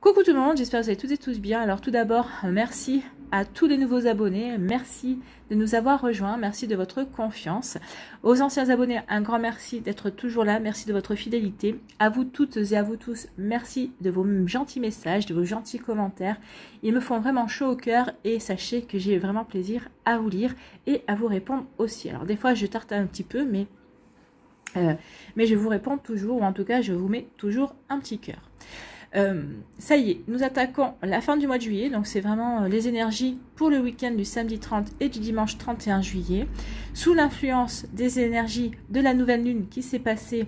Coucou tout le monde, j'espère que vous allez toutes et tous bien. Alors tout d'abord, merci à tous les nouveaux abonnés, merci de nous avoir rejoints, merci de votre confiance. Aux anciens abonnés, un grand merci d'être toujours là, merci de votre fidélité. À vous toutes et à vous tous, merci de vos gentils messages, de vos gentils commentaires. Ils me font vraiment chaud au cœur et sachez que j'ai vraiment plaisir à vous lire et à vous répondre aussi. Alors des fois je tartine un petit peu, mais je vous réponds toujours, ou en tout cas je vous mets toujours un petit cœur. Ça y est, nous attaquons la fin du mois de juillet, donc c'est vraiment les énergies pour le week-end du samedi 30 et du dimanche 31 juillet, sous l'influence des énergies de la nouvelle lune qui s'est passée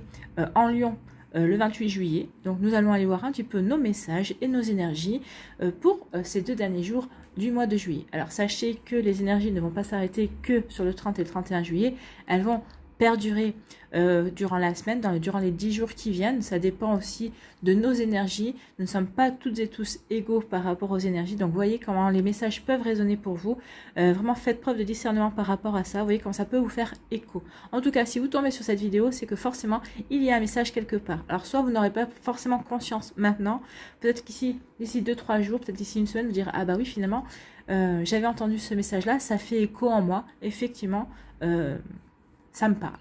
en Lion le 28 juillet. Donc nous allons aller voir un petit peu nos messages et nos énergies pour ces 2 derniers jours du mois de juillet. Alors sachez que les énergies ne vont pas s'arrêter que sur le 30 et le 31 juillet, elles vont perdurer durant la semaine, durant les 10 jours qui viennent. Ça dépend aussi de nos énergies. Nous ne sommes pas toutes et tous égaux par rapport aux énergies. Donc, vous voyez comment les messages peuvent résonner pour vous. Vraiment, faites preuve de discernement par rapport à ça. Vous voyez comment ça peut vous faire écho. En tout cas, si vous tombez sur cette vidéo, c'est que forcément, il y a un message quelque part. Alors, soit vous n'aurez pas forcément conscience maintenant. Peut-être qu'ici, d'ici 2-3 jours, peut-être d'ici une semaine, vous direz, ah bah oui, finalement, j'avais entendu ce message-là. Ça fait écho en moi. Effectivement, ça me parle.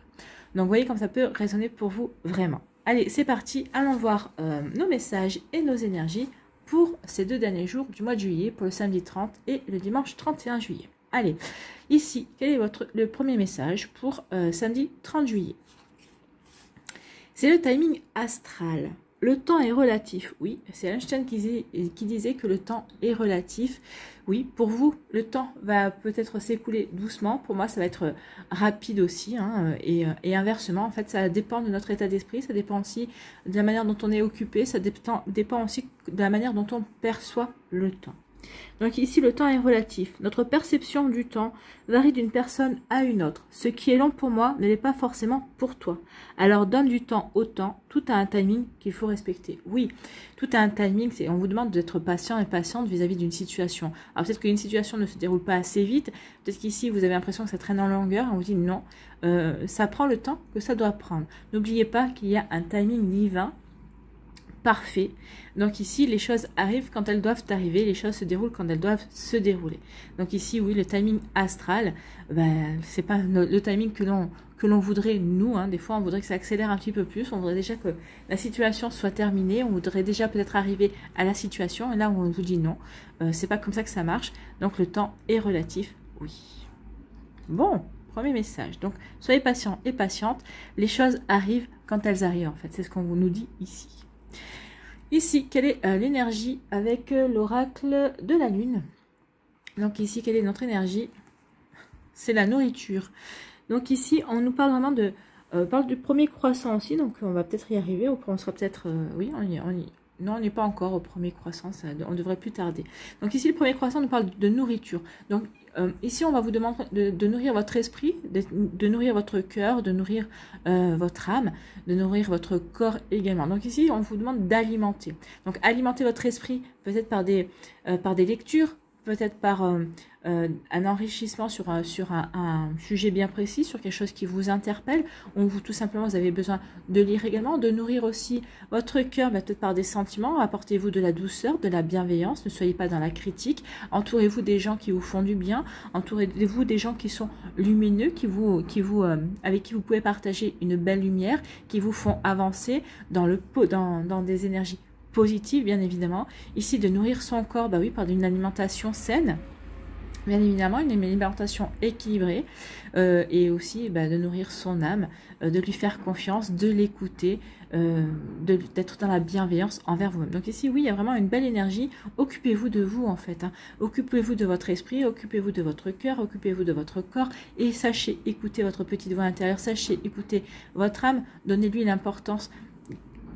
Donc, vous voyez comme ça peut résonner pour vous vraiment. Allez, c'est parti. Allons voir nos messages et nos énergies pour ces 2 derniers jours du mois de juillet, pour le samedi 30 et le dimanche 31 juillet. Allez, ici, quel est le premier message pour samedi 30 juillet? C'est le timing astral. Le temps est relatif, oui, c'est Einstein qui disait que le temps est relatif. Oui, pour vous, le temps va peut-être s'écouler doucement. Pour moi, ça va être rapide aussi. Hein, et inversement, en fait, ça dépend de notre état d'esprit. Ça dépend aussi de la manière dont on est occupé. Ça dépend aussi de la manière dont on perçoit le temps. Donc ici, le temps est relatif. Notre perception du temps varie d'une personne à une autre. Ce qui est long pour moi ne l'est pas forcément pour toi. Alors donne du temps au temps. Tout a un timing qu'il faut respecter. Oui, tout a un timing. On vous demande d'être patient et patiente vis-à-vis d'une situation. Alors peut-être qu'une situation ne se déroule pas assez vite. Peut-être qu'ici, vous avez l'impression que ça traîne en longueur. On vous dit non, ça prend le temps que ça doit prendre. N'oubliez pas qu'il y a un timing divin parfait. Donc ici, les choses arrivent quand elles doivent arriver, les choses se déroulent quand elles doivent se dérouler. Donc ici, oui, le timing astral, c'est pas le timing que l'on voudrait, nous, hein. Des fois, on voudrait que ça accélère un petit peu plus, on voudrait déjà que la situation soit terminée, on voudrait déjà peut-être arriver à la situation, et là, on vous dit non, c'est pas comme ça que ça marche, donc le temps est relatif, oui. Bon, premier message, donc soyez patient et patiente, les choses arrivent quand elles arrivent, en fait, c'est ce qu'on nous dit ici. Ici, quelle est l'énergie avec l'oracle de la lune? Donc ici, quelle est notre énergie? C'est la nourriture. Donc ici, on nous parle vraiment parle du premier croissant aussi, donc on va peut-être y arriver, on sera peut-être, oui, non, on n'est pas encore au premier croissant, on devrait plus tarder. Donc ici, le premier croissant nous parle de nourriture. Donc ici, on va vous demander de nourrir votre esprit, de nourrir votre cœur, de nourrir votre âme, de nourrir votre corps également. Donc ici, on vous demande d'alimenter. Donc alimenter votre esprit peut-être par des lectures, peut-être par un enrichissement sur un sujet bien précis, sur quelque chose qui vous interpelle, ou tout simplement vous avez besoin de lire également, de nourrir aussi votre cœur, peut-être par des sentiments, apportez-vous de la douceur, de la bienveillance, ne soyez pas dans la critique, entourez-vous des gens qui vous font du bien, entourez-vous des gens qui sont lumineux, avec qui vous pouvez partager une belle lumière, qui vous font avancer dans des énergies positive, bien évidemment. Ici, de nourrir son corps, bah oui, par une alimentation saine, bien évidemment, une alimentation équilibrée, et aussi de nourrir son âme, de lui faire confiance, de l'écouter, d'être dans la bienveillance envers vous-même. Donc ici, oui, il y a vraiment une belle énergie. Occupez-vous de vous, en fait. Hein. Occupez-vous de votre esprit, occupez-vous de votre cœur, occupez-vous de votre corps, et sachez écouter votre petite voix intérieure, sachez écouter votre âme, donnez-lui l'importance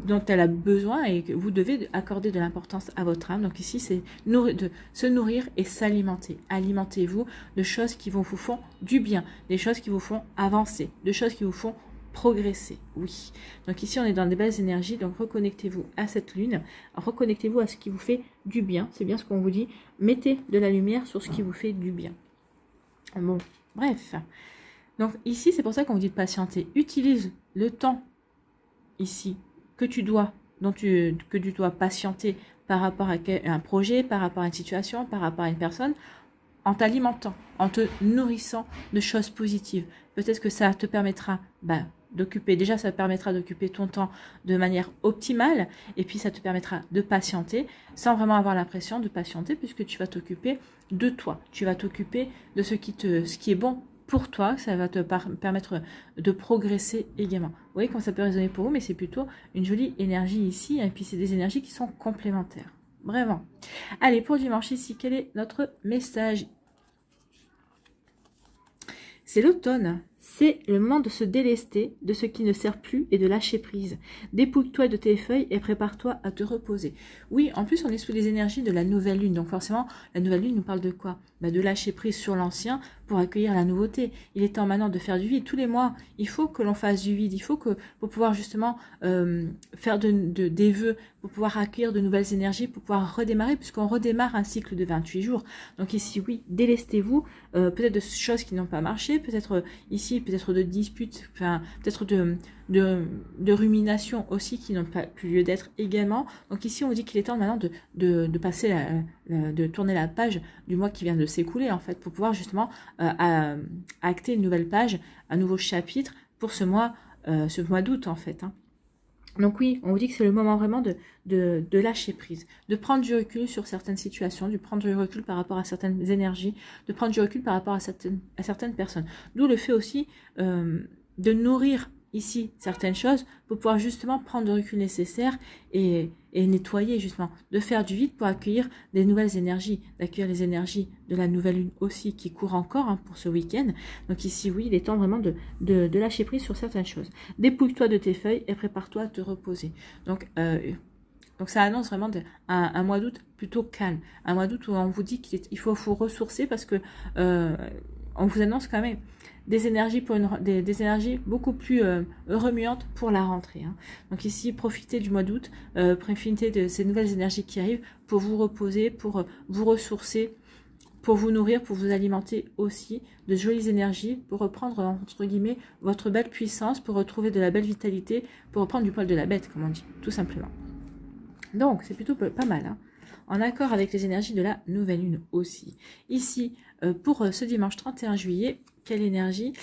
dont elle a besoin et que vous devez accorder de l'importance à votre âme. Donc ici, c'est de se nourrir et s'alimenter. Alimentez-vous de choses qui vous font du bien, des choses qui vous font avancer, de choses qui vous font progresser. Oui. Donc ici, on est dans des belles énergies. Donc reconnectez-vous à cette lune. Reconnectez-vous à ce qui vous fait du bien. C'est bien ce qu'on vous dit. Mettez de la lumière sur ce qui vous fait du bien. Bon, bref. Donc ici, c'est pour ça qu'on vous dit de patienter. Utilise le temps ici que tu dois que tu dois patienter par rapport à un projet, par rapport à une situation, par rapport à une personne, en t'alimentant, en te nourrissant de choses positives. Peut-être que ça te permettra d'occuper, déjà ça te permettra d'occuper ton temps de manière optimale, et puis ça te permettra de patienter, sans vraiment avoir l'impression de patienter, puisque tu vas t'occuper de toi, tu vas t'occuper de ce qui est bon pour toi, ça va te permettre de progresser également. Vous voyez comment ça peut résonner pour vous, mais c'est plutôt une jolie énergie ici, et puis c'est des énergies qui sont complémentaires. Vraiment. Allez, pour dimanche ici, quel est notre message? C'est l'automne. C'est le moment de se délester de ce qui ne sert plus et de lâcher prise. Dépouille-toi de tes feuilles et prépare-toi à te reposer. Oui, en plus, on est sous les énergies de la nouvelle lune. Donc forcément, la nouvelle lune nous parle de quoi? De lâcher prise sur l'ancien pour accueillir la nouveauté. Il est temps maintenant de faire du vide. Tous les mois, il faut que l'on fasse du vide. Il faut que, pour pouvoir justement faire des vœux, pour pouvoir accueillir de nouvelles énergies, pour pouvoir redémarrer, puisqu'on redémarre un cycle de 28 jours. Donc ici, oui, délestez-vous peut-être de choses qui n'ont pas marché, peut-être ici, peut-être de disputes, enfin, peut-être de ruminations aussi qui n'ont pas plus lieu d'être également. Donc ici, on vous dit qu'il est temps maintenant de passer, de tourner la page du mois qui vient de s'écouler, en fait, pour pouvoir justement acter une nouvelle page, un nouveau chapitre pour ce mois d'août, en fait. Donc oui, on vous dit que c'est le moment vraiment de lâcher prise, de prendre du recul sur certaines situations, de prendre du recul par rapport à certaines énergies, de prendre du recul par rapport à certaines personnes. D'où le fait aussi de nourrir ici certaines choses pour pouvoir justement prendre le recul nécessaire et nettoyer justement, de faire du vide pour accueillir des nouvelles énergies, d'accueillir les énergies de la nouvelle lune aussi qui court encore pour ce week-end. Donc ici, oui, il est temps vraiment de lâcher prise sur certaines choses. Dépouille-toi de tes feuilles et prépare-toi à te reposer. Donc ça annonce vraiment un mois d'août plutôt calme, un mois d'août où on vous dit qu'il faut vous ressourcer parce que on vous annonce quand même des énergies des énergies beaucoup plus remuantes pour la rentrée. Donc ici, profitez du mois d'août, profitez de ces nouvelles énergies qui arrivent pour vous reposer, pour vous ressourcer, pour vous nourrir, pour vous alimenter aussi de jolies énergies, pour reprendre entre guillemets votre belle puissance, pour retrouver de la belle vitalité, pour reprendre du poil de la bête, comme on dit, tout simplement. Donc c'est plutôt pas mal, en accord avec les énergies de la nouvelle lune aussi. Ici, pour ce dimanche 31 juillet, quelle énergie?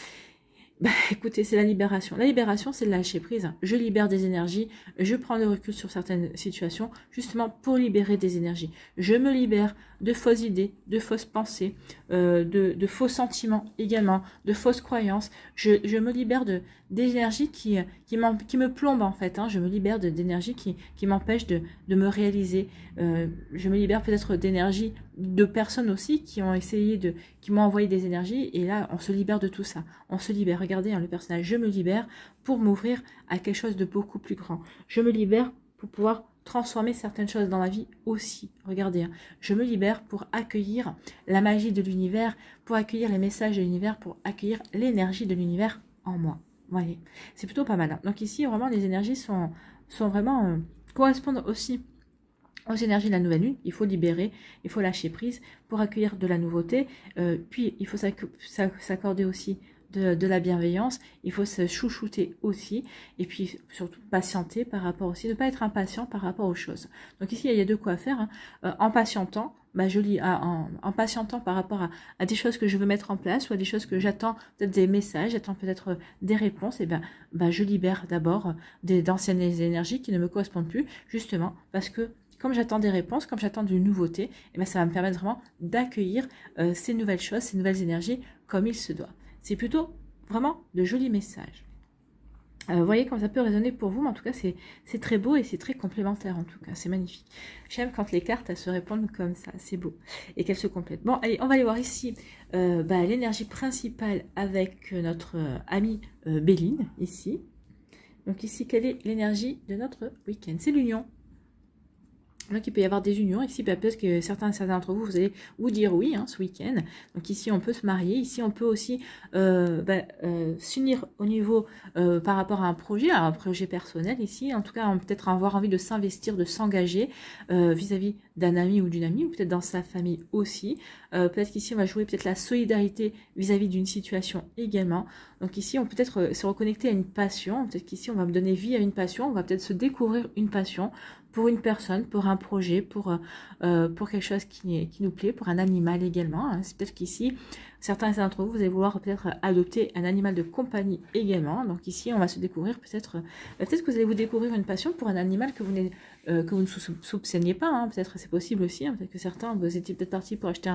Écoutez, c'est la libération. La libération, c'est le lâcher prise. Je libère des énergies, je prends le recul sur certaines situations, justement pour libérer des énergies. Je me libère de fausses idées, de fausses pensées, de faux sentiments également, de fausses croyances. Je me libère d'énergies qui me plombent en fait. Je me libère d'énergies qui m'empêchent de me réaliser. Je me libère peut-être d'énergies de personnes aussi qui ont essayé qui m'ont envoyé des énergies, et là on se libère de tout ça, on se libère. Regardez le personnage, je me libère pour m'ouvrir à quelque chose de beaucoup plus grand, je me libère pour pouvoir transformer certaines choses dans ma vie aussi. Regardez, je me libère pour accueillir la magie de l'univers, pour accueillir les messages de l'univers, pour accueillir l'énergie de l'univers en moi. Voyez, c'est plutôt pas mal. Donc ici vraiment les énergies sont vraiment correspondent aussi aux énergies de la nouvelle lune. Il faut libérer, il faut lâcher prise pour accueillir de la nouveauté, puis il faut s'accorder aussi de la bienveillance, il faut se chouchouter aussi, et puis surtout patienter par rapport aussi, ne pas être impatient par rapport aux choses. Donc ici il y a de quoi faire, en patientant, en patientant par rapport à des choses que je veux mettre en place, ou à des choses que j'attends, peut-être des messages, j'attends peut-être des réponses, et je libère d'abord d'anciennes énergies qui ne me correspondent plus, justement parce que comme j'attends des réponses, comme j'attends de nouveautés, ça va me permettre vraiment d'accueillir ces nouvelles choses, ces nouvelles énergies comme il se doit. C'est plutôt vraiment de jolis messages. Vous voyez comment ça peut résonner pour vous, mais en tout cas c'est très beau et c'est très complémentaire en tout cas, c'est magnifique. J'aime quand les cartes elles se répondent comme ça, c'est beau, et qu'elles se complètent. Bon, allez, on va aller voir ici l'énergie principale avec notre amie Béline, ici. Donc ici, quelle est l'énergie de notre week-end? C'est l'union. Donc il peut y avoir des unions, ici peut-être que certains d'entre vous, vous allez vous dire oui ce week-end. Donc ici on peut se marier, ici on peut aussi s'unir au niveau par rapport à un projet personnel ici. En tout cas, peut-être avoir envie de s'investir, de s'engager vis-à-vis d'un ami ou d'une amie, ou peut-être dans sa famille aussi. Peut-être qu'ici on va jouer peut-être la solidarité vis-à-vis d'une situation également. Donc ici on peut peut-être se reconnecter à une passion, peut-être qu'ici on va me donner vie à une passion, on va peut-être se découvrir une passion, pour une personne, pour un projet, pour quelque chose qui nous plaît, pour un animal également. Hein. C'est peut-être qu'ici, certains d'entre vous, vous allez vouloir peut-être adopter un animal de compagnie également. Donc ici, on va se découvrir peut-être que vous allez vous découvrir une passion pour un animal que vous ne soupçonniez pas. Hein. Peut-être c'est possible aussi. Hein. Peut-être que certains, vous étiez peut-être partis pour acheter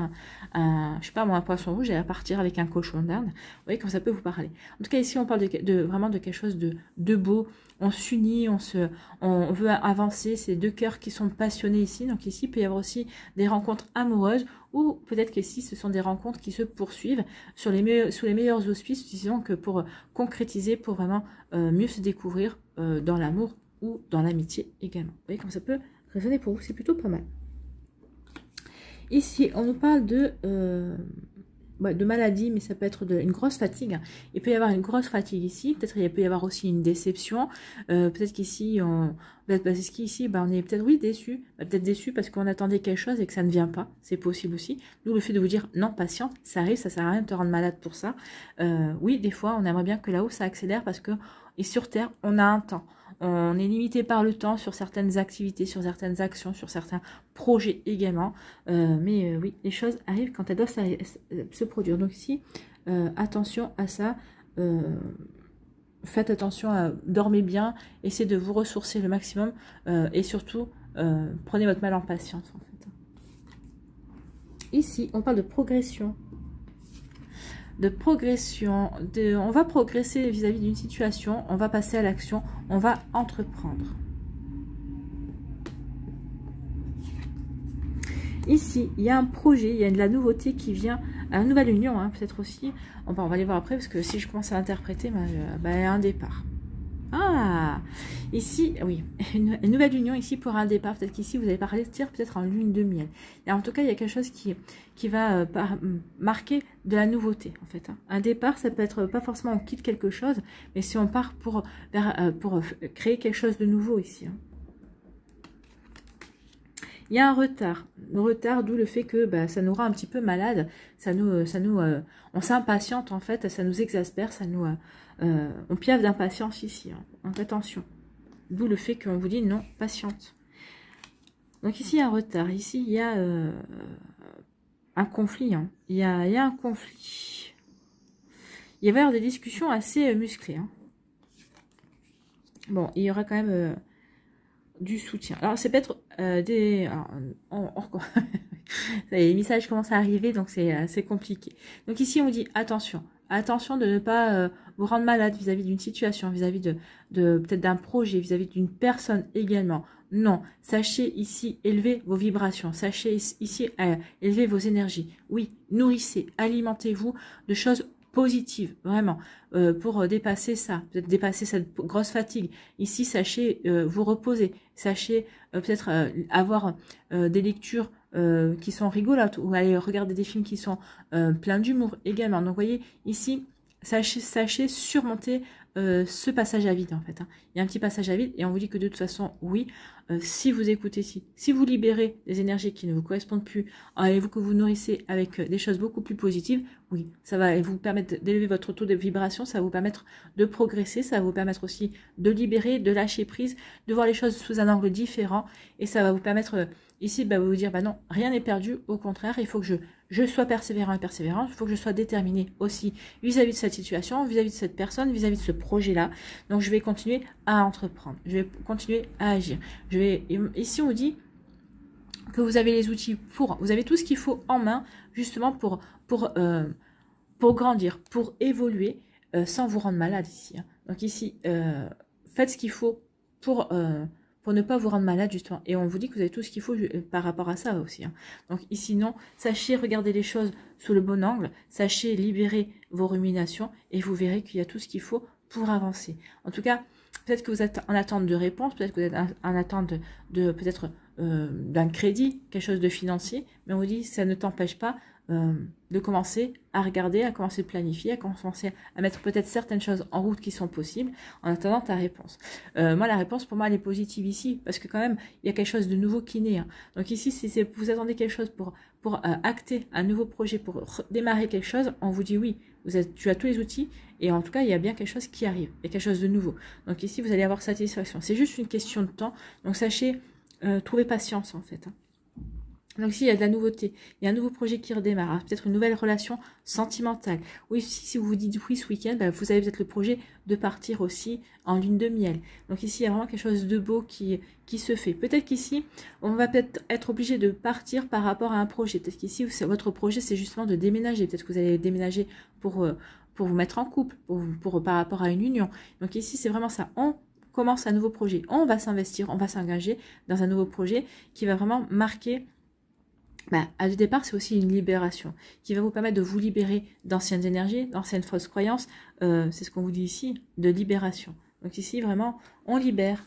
je sais pas moi, un poisson rouge et à partir avec un cochon d'Inde. Vous voyez comme ça peut vous parler. En tout cas, ici, on parle vraiment de quelque chose de beau. On s'unit, on veut avancer, c'est deux cœurs qui sont passionnés ici. Donc ici, il peut y avoir aussi des rencontres amoureuses ou peut-être qu'ici, ce sont des rencontres qui se poursuivent sous les meilleurs auspices, disons que pour concrétiser, pour vraiment mieux se découvrir dans l'amour ou dans l'amitié également. Vous voyez comme ça peut résonner pour vous, c'est plutôt pas mal. Ici, on nous parle de maladie, mais ça peut être une grosse fatigue. Il peut y avoir une grosse fatigue ici. Peut-être il peut y avoir aussi une déception. Peut-être qu'ici, on est peut-être oui déçu. Peut-être déçu parce qu'on attendait quelque chose et que ça ne vient pas. C'est possible aussi. D'où le fait de vous dire non, patiente, ça arrive, ça sert à rien de te rendre malade pour ça. Oui, des fois, on aimerait bien que là-haut ça accélère parce que et sur Terre, on a un temps. On est limité par le temps sur certaines activités, sur certaines actions, sur certains projets également. Mais oui, les choses arrivent quand elles doivent se produire. Donc ici, attention à ça. Faites attention, dormez bien, essayez de vous ressourcer le maximum. Et surtout, prenez votre mal en patience. En fait. Ici, on parle de progression. On va progresser vis-à-vis d'une situation, on va passer à l'action, on va entreprendre. Ici, il y a un projet, il y a de la nouveauté qui vient, une nouvelle union, hein, peut-être aussi. On va aller voir après, parce que si je commence à interpréter, il y a un départ. Ah, ici, oui, une nouvelle union ici pour un départ. Peut-être qu'ici, vous allez partir peut-être en lune de miel. Et en tout cas, il y a quelque chose qui va marquer de la nouveauté, en fait. Hein. Un départ, ça peut être pas forcément on quitte quelque chose, mais si on part pour créer quelque chose de nouveau ici. Hein. Il y a un retard. Le retard, d'où le fait que ça nous rend un petit peu malade. On s'impatiente, en fait, ça nous exaspère, on piave d'impatience ici. Hein. Donc attention. D'où le fait qu'on vous dit non, patiente. Donc ici, il y a un retard. Ici, il y a un conflit. Hein. Il y a un conflit. Il va y avoir des discussions assez musclées. Hein. Bon, il y aura quand même du soutien. Alors, c'est peut-être des... les messages commencent à arriver, donc c'est compliqué. Donc ici, on dit attention. Attention de ne pas vous rendre malade vis-à-vis d'une situation, vis-à-vis de peut-être d'un projet, vis-à-vis d'une personne également. Non, sachez ici élever vos vibrations, sachez ici élever vos énergies. Oui, nourrissez, alimentez-vous de choses positives, vraiment, pour dépasser ça, peut-être dépasser cette grosse fatigue. Ici, sachez vous reposer, sachez peut-être avoir des lectures qui sont rigolotes, ou aller regarder des films qui sont pleins d'humour également. Donc, vous voyez, ici, sachez surmonter ce passage à vide, en fait. Hein. Il y a un petit passage à vide, et on vous dit que de toute façon, oui, si vous écoutez, si vous libérez des énergies qui ne vous correspondent plus, et vous que vous nourrissez avec des choses beaucoup plus positives, oui, ça va vous permettre d'élever votre taux de vibration, ça va vous permettre de progresser, ça va vous permettre aussi de libérer, de lâcher prise, de voir les choses sous un angle différent, et ça va vous permettre ici, vous dire, non, rien n'est perdu, au contraire, il faut que je sois persévérant et persévérante, il faut que je sois déterminée aussi vis-à-vis de cette situation, vis-à-vis de cette personne, vis-à-vis de ce projet-là. Donc, je vais continuer à entreprendre, je vais continuer à agir. Ici, on vous dit que vous avez les outils vous avez tout ce qu'il faut en main, justement, pour grandir, pour évoluer, sans vous rendre malade ici. Hein. Donc ici, faites ce qu'il faut pour ne pas vous rendre malade, justement. Et on vous dit que vous avez tout ce qu'il faut par rapport à ça aussi. Hein. Donc ici, non, sachez regarder les choses sous le bon angle, sachez libérer vos ruminations, et vous verrez qu'il y a tout ce qu'il faut pour avancer. En tout cas, peut-être que vous êtes en attente de réponse, peut-être que vous êtes en attente de peut-être d'un crédit, quelque chose de financier, mais on vous dit ça ne t'empêche pas de commencer à regarder, à commencer à planifier, à commencer à mettre peut-être certaines choses en route qui sont possibles en attendant ta réponse. Moi, la réponse, pour moi, elle est positive ici, parce que quand même, il y a quelque chose de nouveau qui naît. Hein. Donc ici, si vous attendez quelque chose pour acter un nouveau projet, pour démarrer quelque chose, on vous dit oui, tu as tous les outils, et en tout cas, il y a bien quelque chose qui arrive, il y a quelque chose de nouveau. Donc ici, vous allez avoir satisfaction. C'est juste une question de temps, donc sachez trouver patience, en fait. Hein. Donc ici, il y a de la nouveauté, il y a un nouveau projet qui redémarre, hein, peut-être une nouvelle relation sentimentale. Oui, si vous vous dites oui ce week-end, bah, vous avez peut-être le projet de partir aussi en lune de miel. Donc ici, il y a vraiment quelque chose de beau qui se fait. Peut-être qu'ici, on va peut-être être obligé de partir par rapport à un projet. Peut-être qu'ici, votre projet, c'est justement de déménager. Peut-être que vous allez déménager pour vous mettre en couple, par rapport à une union. Donc ici, c'est vraiment ça. On commence un nouveau projet. On va s'investir, on va s'engager dans un nouveau projet qui va vraiment marquer... Bah, à le départ, c'est aussi une libération qui va vous permettre de vous libérer d'anciennes énergies, d'anciennes fausses croyances. C'est ce qu'on vous dit ici, de libération. Donc ici, vraiment, on libère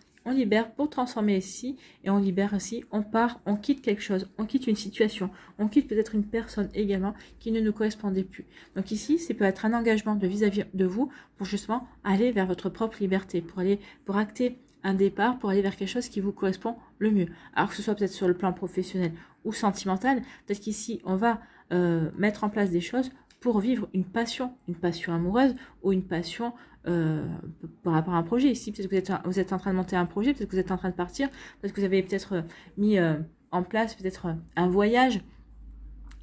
pour transformer ici, et on libère aussi, on part, on quitte quelque chose, on quitte une situation, on quitte peut-être une personne également qui ne nous correspondait plus. Donc ici, ça peut être un engagement de vis-à-vis de vous pour justement aller vers votre propre liberté, pour acter un départ, pour aller vers quelque chose qui vous correspond le mieux. Alors que ce soit peut-être sur le plan professionnel ou sentimental, peut-être qu'ici, on va mettre en place des choses pour vivre une passion amoureuse ou une passion par rapport à un projet. Ici, peut-être que vous êtes en train de monter un projet, peut-être que vous êtes en train de partir, peut-être que vous avez peut-être mis en place peut-être un voyage,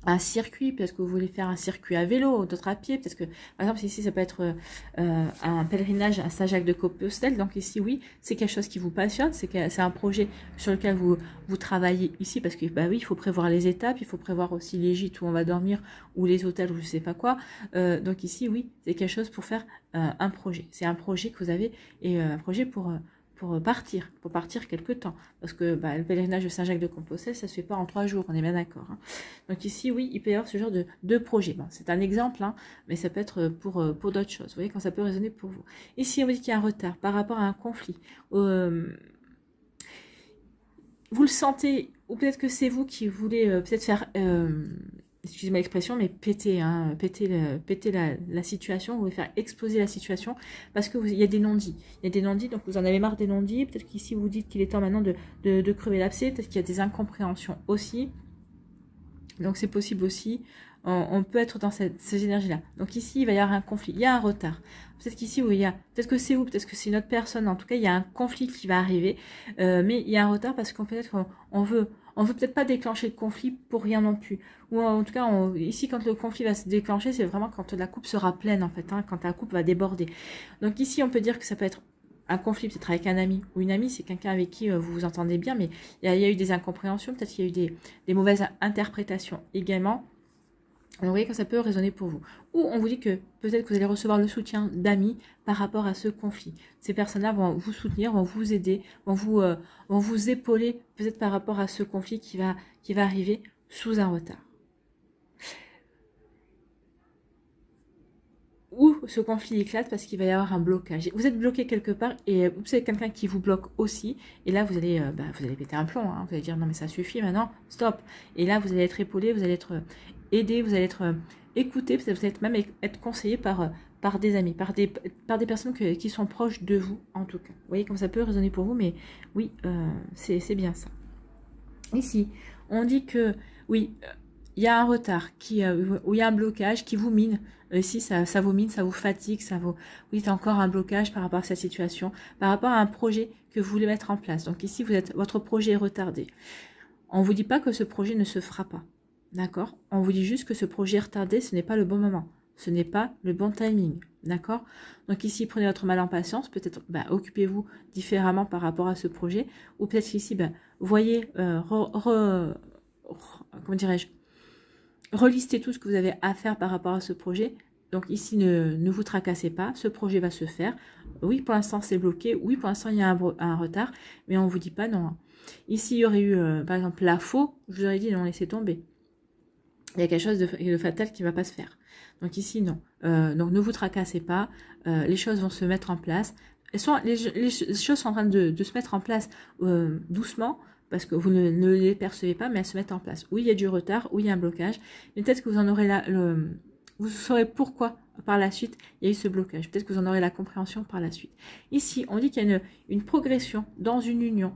un circuit, parce que vous voulez faire un circuit à vélo, d'autres à pied, parce que, par exemple, ici, ça peut être un pèlerinage à Saint-Jacques-de-Compostelle, donc ici, oui, c'est quelque chose qui vous passionne, c'est un projet sur lequel vous travaillez ici, parce que, bah oui, il faut prévoir les étapes, il faut prévoir aussi les gîtes où on va dormir, ou les hôtels, ou je sais pas quoi, donc ici, oui, c'est quelque chose pour faire un projet, c'est un projet que vous avez, et un projet pour partir quelque temps. Parce que bah, le pèlerinage de Saint-Jacques-de-Compostelle, ça se fait pas en 3 jours, on est bien d'accord. Hein. Donc ici, oui, il peut y avoir ce genre de projet. Bon, c'est un exemple, hein, mais ça peut être pour d'autres choses. Vous voyez, quand ça peut résonner pour vous. Ici, on vous dit qu'il y a un retard par rapport à un conflit. Vous le sentez, ou peut-être que c'est vous qui voulez peut-être faire... excusez-moi l'expression, mais péter la situation, vous voulez faire exploser la situation, parce que il y a des non-dits. Il y a des non-dits, donc vous en avez marre des non-dits. Peut-être qu'ici, vous dites qu'il est temps maintenant de crever l'abcès. Peut-être qu'il y a des incompréhensions aussi. Donc, c'est possible aussi. On peut être dans ces énergies-là. Donc ici, il va y avoir un conflit. Il y a un retard. Peut-être qu'ici, peut-être que c'est vous, peut-être que c'est une autre personne. En tout cas, il y a un conflit qui va arriver. Mais il y a un retard parce qu'on veut peut-être pas déclencher le conflit pour rien non plus. Ou en tout cas, ici, quand le conflit va se déclencher, c'est vraiment quand la coupe sera pleine, en fait, hein, quand la coupe va déborder. Donc ici, on peut dire que ça peut être un conflit peut-être avec un ami ou une amie, c'est quelqu'un avec qui vous vous entendez bien, mais il y a eu des incompréhensions, peut-être qu'il y a eu des mauvaises interprétations également. Donc, vous voyez quand ça peut résonner pour vous. Ou on vous dit que peut-être que vous allez recevoir le soutien d'amis par rapport à ce conflit. Ces personnes-là vont vous soutenir, vont vous aider, vont vous épauler peut-être par rapport à ce conflit qui va arriver sous un retard. Ou ce conflit éclate parce qu'il va y avoir un blocage. Vous êtes bloqué quelque part et vous avez quelqu'un qui vous bloque aussi. Et là, vous allez péter un plomb. Hein. Vous allez dire non mais ça suffit maintenant, stop. Et là, vous allez être épaulé, vous allez être aidé, vous allez être écouté, peut-être vous allez même être conseillé par des amis, par des personnes qui sont proches de vous en tout cas. Vous voyez comme ça peut résonner pour vous, mais oui, c'est bien ça. Ici, on dit que oui, il y a un retard, où il y a un blocage qui vous mine. Ici, ça vous mine, ça vous fatigue, oui, c'est encore un blocage par rapport à cette situation, par rapport à un projet que vous voulez mettre en place. Donc ici, votre projet est retardé. On ne vous dit pas que ce projet ne se fera pas, d'accord? On vous dit juste que ce projet est retardé, ce n'est pas le bon moment, ce n'est pas le bon timing, d'accord? Donc ici, prenez votre mal en patience, peut-être occupez-vous différemment par rapport à ce projet, ou peut-être qu'ici, voyez, comment dirais-je, relistez tout ce que vous avez à faire par rapport à ce projet. Donc ici, ne vous tracassez pas, ce projet va se faire. Oui, pour l'instant, c'est bloqué. Oui, pour l'instant, il y a un retard, mais on ne vous dit pas non. Ici, il y aurait eu, par exemple, la faux. Je vous aurais dit non, laissez tomber. Il y a quelque chose de fatal qui ne va pas se faire. Donc ici, non. Donc ne vous tracassez pas. Les choses vont se mettre en place. Les choses sont en train de se mettre en place doucement. parce que vous ne les percevez pas, mais elles se mettent en place. Oui, il y a du retard, oui, il y a un blocage, mais peut-être que vous en aurez vous saurez pourquoi par la suite il y a eu ce blocage. Peut-être que vous en aurez la compréhension par la suite. Ici, on dit qu'il y a une progression dans une union.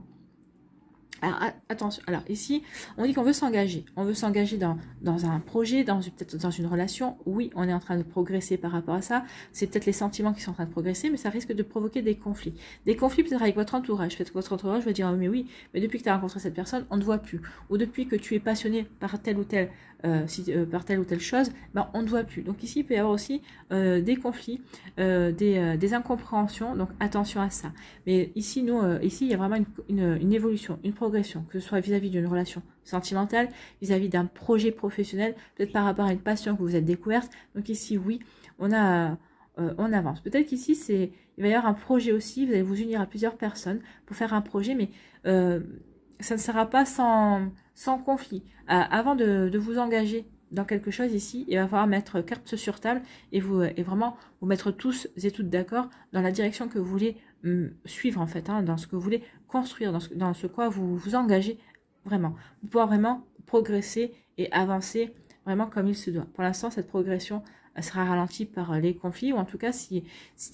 Alors, attention, alors ici, on dit qu'on veut s'engager. On veut s'engager dans un projet, peut-être dans une relation. Oui, on est en train de progresser par rapport à ça. C'est peut-être les sentiments qui sont en train de progresser, mais ça risque de provoquer des conflits. Des conflits peut-être avec votre entourage. Peut-être que votre entourage va dire, ah, mais oui, mais depuis que tu as rencontré cette personne, on ne te voit plus. Ou depuis que tu es passionné par telle ou telle, par telle ou telle chose, ben, on ne te voit plus. Donc ici, il peut y avoir aussi des conflits, des incompréhensions. Donc attention à ça. Mais ici, ici, il y a vraiment une évolution, une progression, que ce soit vis-à-vis d'une relation sentimentale, vis-à-vis d'un projet professionnel, peut-être par rapport à une passion que vous êtes découverte. Donc ici, oui, on avance. Peut-être qu'ici, il va y avoir un projet aussi, vous allez vous unir à plusieurs personnes pour faire un projet, mais ça ne sera pas sans conflit. Avant de vous engager dans quelque chose ici, il va falloir mettre carte sur table et vraiment vous mettre tous et toutes d'accord dans la direction que vous voulez suivre en fait, hein, dans ce que vous voulez construire, dans ce quoi vous vous engagez vraiment. Vous pouvez vraiment progresser et avancer vraiment comme il se doit. Pour l'instant, cette progression sera ralentie par les conflits, ou en tout cas, si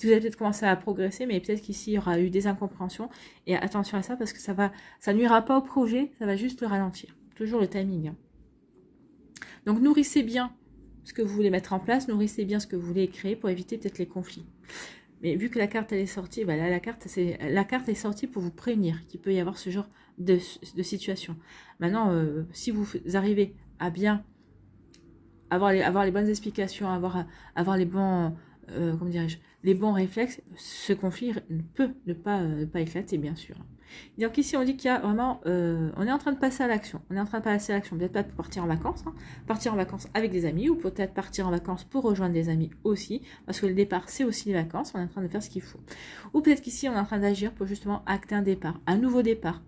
vous avez peut-être commencé à progresser, mais peut-être qu'ici, il y aura eu des incompréhensions. Et attention à ça, parce que ça nuira pas au projet, ça va juste le ralentir. Toujours le timing. Donc, nourrissez bien ce que vous voulez mettre en place, nourrissez bien ce que vous voulez créer pour éviter peut-être les conflits. Mais vu que la carte elle est sortie, bah là, la carte est sortie pour vous prévenir qu'il peut y avoir ce genre de situation. Maintenant, si vous arrivez à bien avoir les bonnes explications, avoir les bons, comment dirais-je, les bons réflexes, ce conflit peut ne pas éclater, bien sûr. Donc ici, on dit qu'il y a vraiment, on est en train de passer à l'action. On est en train de passer à l'action, peut-être pas pour partir en vacances, hein, partir en vacances avec des amis, ou peut-être partir en vacances pour rejoindre des amis aussi, parce que le départ, c'est aussi les vacances, on est en train de faire ce qu'il faut. Ou peut-être qu'ici, on est en train d'agir pour justement acter un départ, un nouveau départ,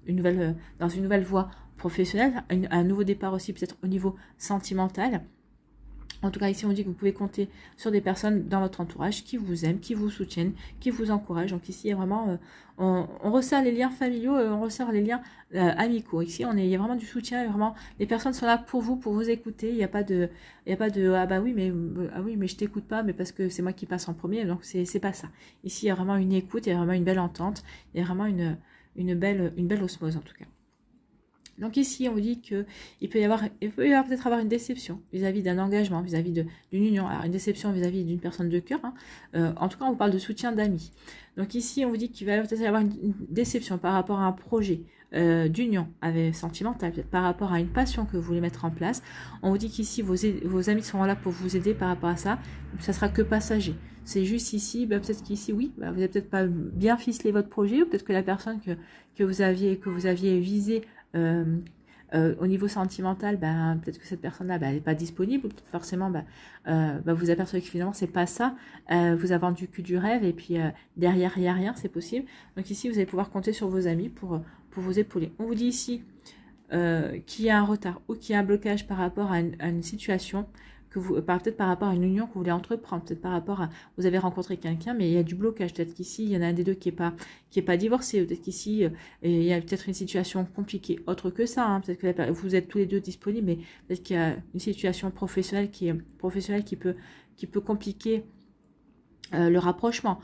dans une nouvelle voie professionnelle, un nouveau départ aussi peut-être au niveau sentimental. En tout cas, ici, on dit que vous pouvez compter sur des personnes dans votre entourage qui vous aiment, qui vous soutiennent, qui vous encouragent. Donc ici, il y a vraiment, on resserre les liens familiaux, on resserre les liens amicaux. Ici, il y a vraiment du soutien, vraiment, les personnes sont là pour vous écouter. Il n'y a pas de, ah bah oui, mais je t'écoute pas, mais parce que c'est moi qui passe en premier. Donc c'est pas ça. Ici, il y a vraiment une écoute, il y a vraiment une belle entente, il y a vraiment une belle osmose en tout cas. Donc ici, on vous dit qu'il peut y avoir peut-être avoir une déception vis-à-vis d'un engagement, vis-à-vis d'une union. Alors une déception vis-à-vis d'une personne de cœur. Hein. En tout cas, on vous parle de soutien d'amis. Donc ici, on vous dit qu'il va peut-être y avoir une déception par rapport à un projet d'union sentimentale, peut-être par rapport à une passion que vous voulez mettre en place. On vous dit qu'ici, vos amis seront là pour vous aider par rapport à ça. Ça sera que passager. C'est juste ici, peut-être qu'ici, oui, vous n'avez peut-être pas bien ficelé votre projet, ou peut-être que la personne que vous aviez visée au niveau sentimental, peut-être que cette personne-là, elle n'est pas disponible. Forcément, vous apercevez que finalement, c'est pas ça. Vous avez vendu que du rêve, et puis derrière, il n'y a rien, c'est possible. Donc ici, vous allez pouvoir compter sur vos amis pour vous épauler. On vous dit ici qu'il y a un retard ou qu'il y a un blocage par rapport à une situation, peut-être par rapport à une union que vous voulez entreprendre, peut-être par rapport à, vous avez rencontré quelqu'un, mais il y a du blocage, peut-être qu'ici, il y en a un des deux qui est pas divorcé, peut-être qu'ici, il y a peut-être une situation compliquée, autre que ça, hein, peut-être que vous êtes tous les deux disponibles, mais peut-être qu'il y a une situation professionnelle qui peut compliquer le rapprochement.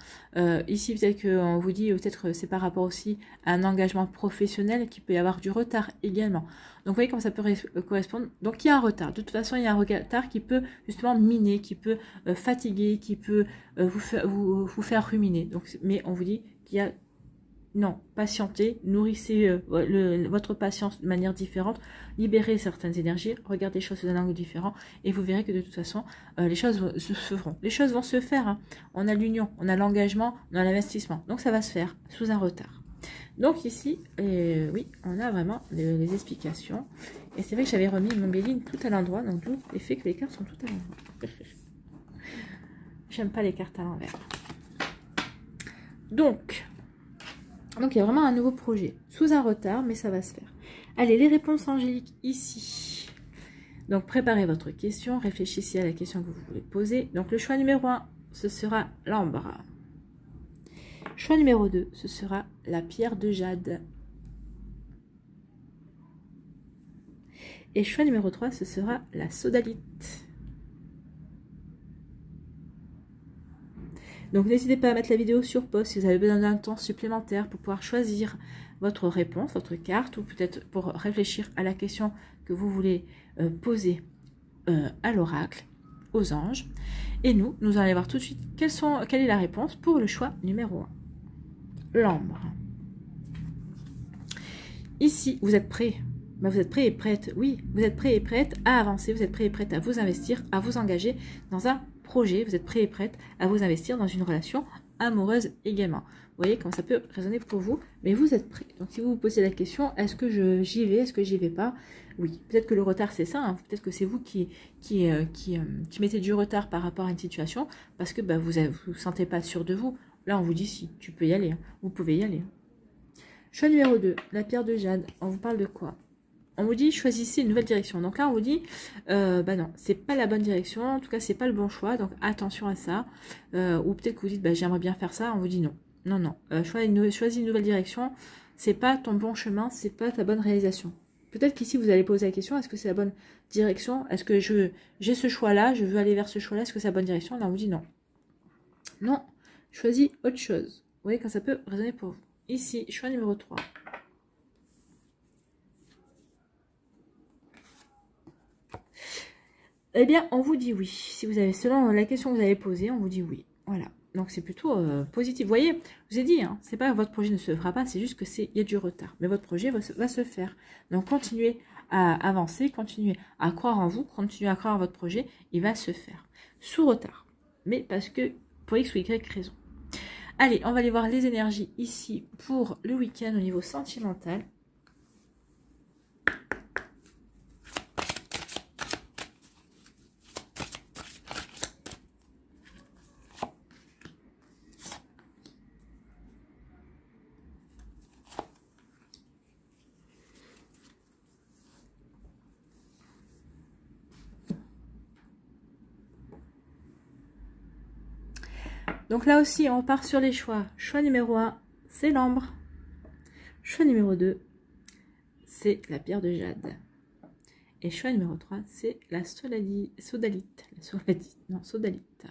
Ici, peut-être qu'on vous dit, peut-être c'est par rapport aussi à un engagement professionnel qui peut y avoir du retard également. Donc, vous voyez comment ça peut correspondre. Donc, il y a un retard. De toute façon, il y a un retard qui peut justement miner, qui peut fatiguer, qui peut vous faire ruminer. Donc, mais on vous dit qu'il y a... Non, patientez, nourrissez votre patience de manière différente, libérez certaines énergies, regardez les choses sous un angle différent, et vous verrez que de toute façon, les choses se feront. Les choses vont se faire. Hein. On a l'union, on a l'engagement, on a l'investissement. Donc ça va se faire sous un retard. Donc ici, oui, on a vraiment les explications. Et c'est vrai que j'avais remis mon béline tout à l'endroit, donc d'où l'effet que les cartes sont tout à l'endroit. J'aime pas les cartes à l'envers. Donc, il y a vraiment un nouveau projet, sous un retard, mais ça va se faire. Allez, les réponses angéliques ici. Donc, préparez votre question, réfléchissez à la question que vous voulez poser. Donc, le choix numéro 1, ce sera l'ambre. Choix numéro 2, ce sera la pierre de jade. Et choix numéro 3, ce sera la sodalite. Donc n'hésitez pas à mettre la vidéo sur pause si vous avez besoin d'un temps supplémentaire pour pouvoir choisir votre réponse, votre carte, ou peut-être pour réfléchir à la question que vous voulez poser à l'oracle, aux anges. Et nous allons voir tout de suite quelle est la réponse pour le choix numéro 1. L'ambre. Ici, vous êtes prêts. Vous êtes prêts et prêtes. Oui, vous êtes prêts et prêtes à avancer. Vous êtes prêts et prêtes à vous investir, à vous engager dans un projet. Vous êtes prêts et prêtes à vous investir dans une relation amoureuse également. Vous voyez comment ça peut résonner pour vous, mais vous êtes prêts. Donc si vous vous posez la question, est-ce que j'y vais, est-ce que j'y vais pas? Oui, peut-être que le retard c'est ça, hein. Peut-être que c'est vous qui mettez du retard par rapport à une situation parce que vous vous sentez pas sûr de vous. Là on vous dit si, tu peux y aller, hein. Vous pouvez y aller. Choix numéro 2, la pierre de jade. On vous parle de quoi? On vous dit choisissez une nouvelle direction. Donc là on vous dit non, c'est pas la bonne direction, en tout cas c'est pas le bon choix, donc attention à ça. Ou peut-être que vous dites j'aimerais bien faire ça, on vous dit non. Non, choisis une nouvelle direction, c'est pas ton bon chemin, c'est pas ta bonne réalisation. Peut-être qu'ici vous allez poser la question, est-ce que c'est la bonne direction? Est-ce que j'ai ce choix-là, je veux aller vers ce choix-là, est-ce que c'est la bonne direction? Là on vous dit non. Non, choisis autre chose. Vous voyez quand ça peut résonner pour vous. Ici, choix numéro 3. Eh bien, on vous dit oui. Si vous avez, selon la question que vous avez posée, on vous dit oui. Voilà. Donc, c'est plutôt positif. Vous voyez, je vous ai dit, hein, c'est pas que votre projet ne se fera pas, c'est juste que il y a du retard. Mais votre projet va se faire. Donc, continuez à avancer, continuez à croire en vous, continuez à croire en votre projet, il va se faire. Sous retard. Mais parce que, pour X ou Y raison. Allez, on va aller voir les énergies ici pour le week-end au niveau sentimental. Donc là aussi, on part sur les choix. Choix numéro 1, c'est l'ambre. Choix numéro 2, c'est la pierre de jade. Et choix numéro 3, c'est la sodalite. Sodalite.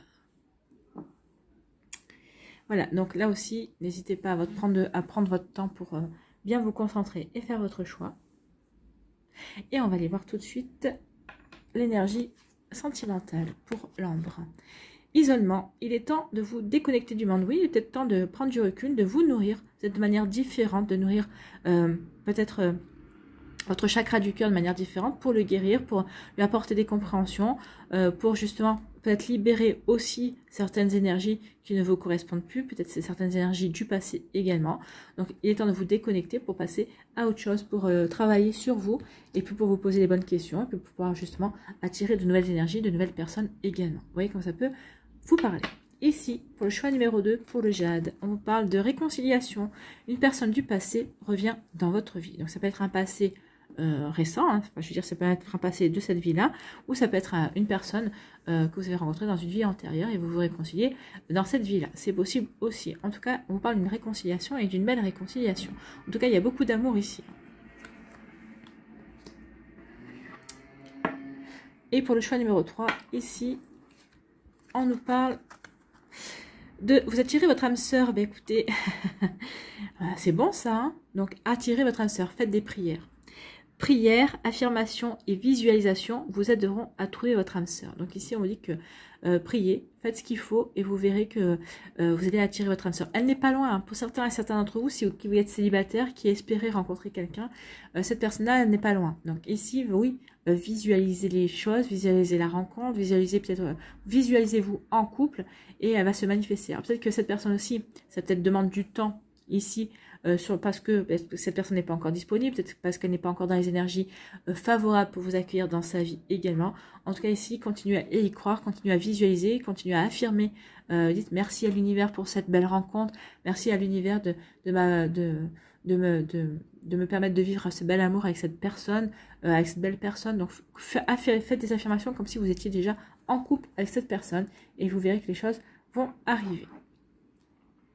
Voilà, donc là aussi, n'hésitez pas à prendre votre temps pour bien vous concentrer et faire votre choix. Et on va aller voir tout de suite l'énergie sentimentale pour l'ambre. Isolement, il est temps de vous déconnecter du monde. Oui, il est peut-être temps de prendre du recul, de vous nourrir de manière différente, de nourrir peut-être votre chakra du cœur de manière différente pour le guérir, pour lui apporter des compréhensions, pour justement peut-être libérer aussi certaines énergies qui ne vous correspondent plus, peut-être c'est certaines énergies du passé également. Donc il est temps de vous déconnecter pour passer à autre chose, pour travailler sur vous et puis pour vous poser les bonnes questions et puis pour pouvoir justement attirer de nouvelles énergies, de nouvelles personnes également. Vous voyez comment ça peut vous parler. Ici, pour le choix numéro 2, pour le jade, on vous parle de réconciliation. Une personne du passé revient dans votre vie. Donc ça peut être un passé récent, hein. Je veux dire, ça peut être un passé de cette vie-là, ou ça peut être une personne que vous avez rencontrée dans une vie antérieure et vous vous réconciliez dans cette vie-là. C'est possible aussi. En tout cas, on vous parle d'une réconciliation et d'une belle réconciliation. En tout cas, il y a beaucoup d'amour ici. Et pour le choix numéro 3, ici, on nous parle de vous attirer votre âme sœur. Ben écoutez, c'est bon ça, hein. Donc attirez votre âme sœur, faites des prières. Prière, affirmation et visualisation vous aideront à trouver votre âme sœur. Donc ici, on vous dit que priez, faites ce qu'il faut et vous verrez que vous allez attirer votre âme sœur. Elle n'est pas loin. Hein. Pour certains d'entre vous, si vous êtes célibataire, qui espérez rencontrer quelqu'un, cette personne-là, elle n'est pas loin. Donc ici, oui, visualisez les choses, visualisez la rencontre, visualisez-vous en couple et elle va se manifester. Alors peut-être que cette personne aussi, ça peut-être demande du temps ici, parce que cette personne n'est pas encore disponible, peut-être parce qu'elle n'est pas encore dans les énergies favorables pour vous accueillir dans sa vie également. En tout cas ici, continuez à y croire, continuez à visualiser, continuez à affirmer, dites merci à l'univers pour cette belle rencontre, merci à l'univers de me permettre de vivre ce bel amour avec cette personne, avec cette belle personne. Donc faites des affirmations comme si vous étiez déjà en couple avec cette personne et vous verrez que les choses vont arriver.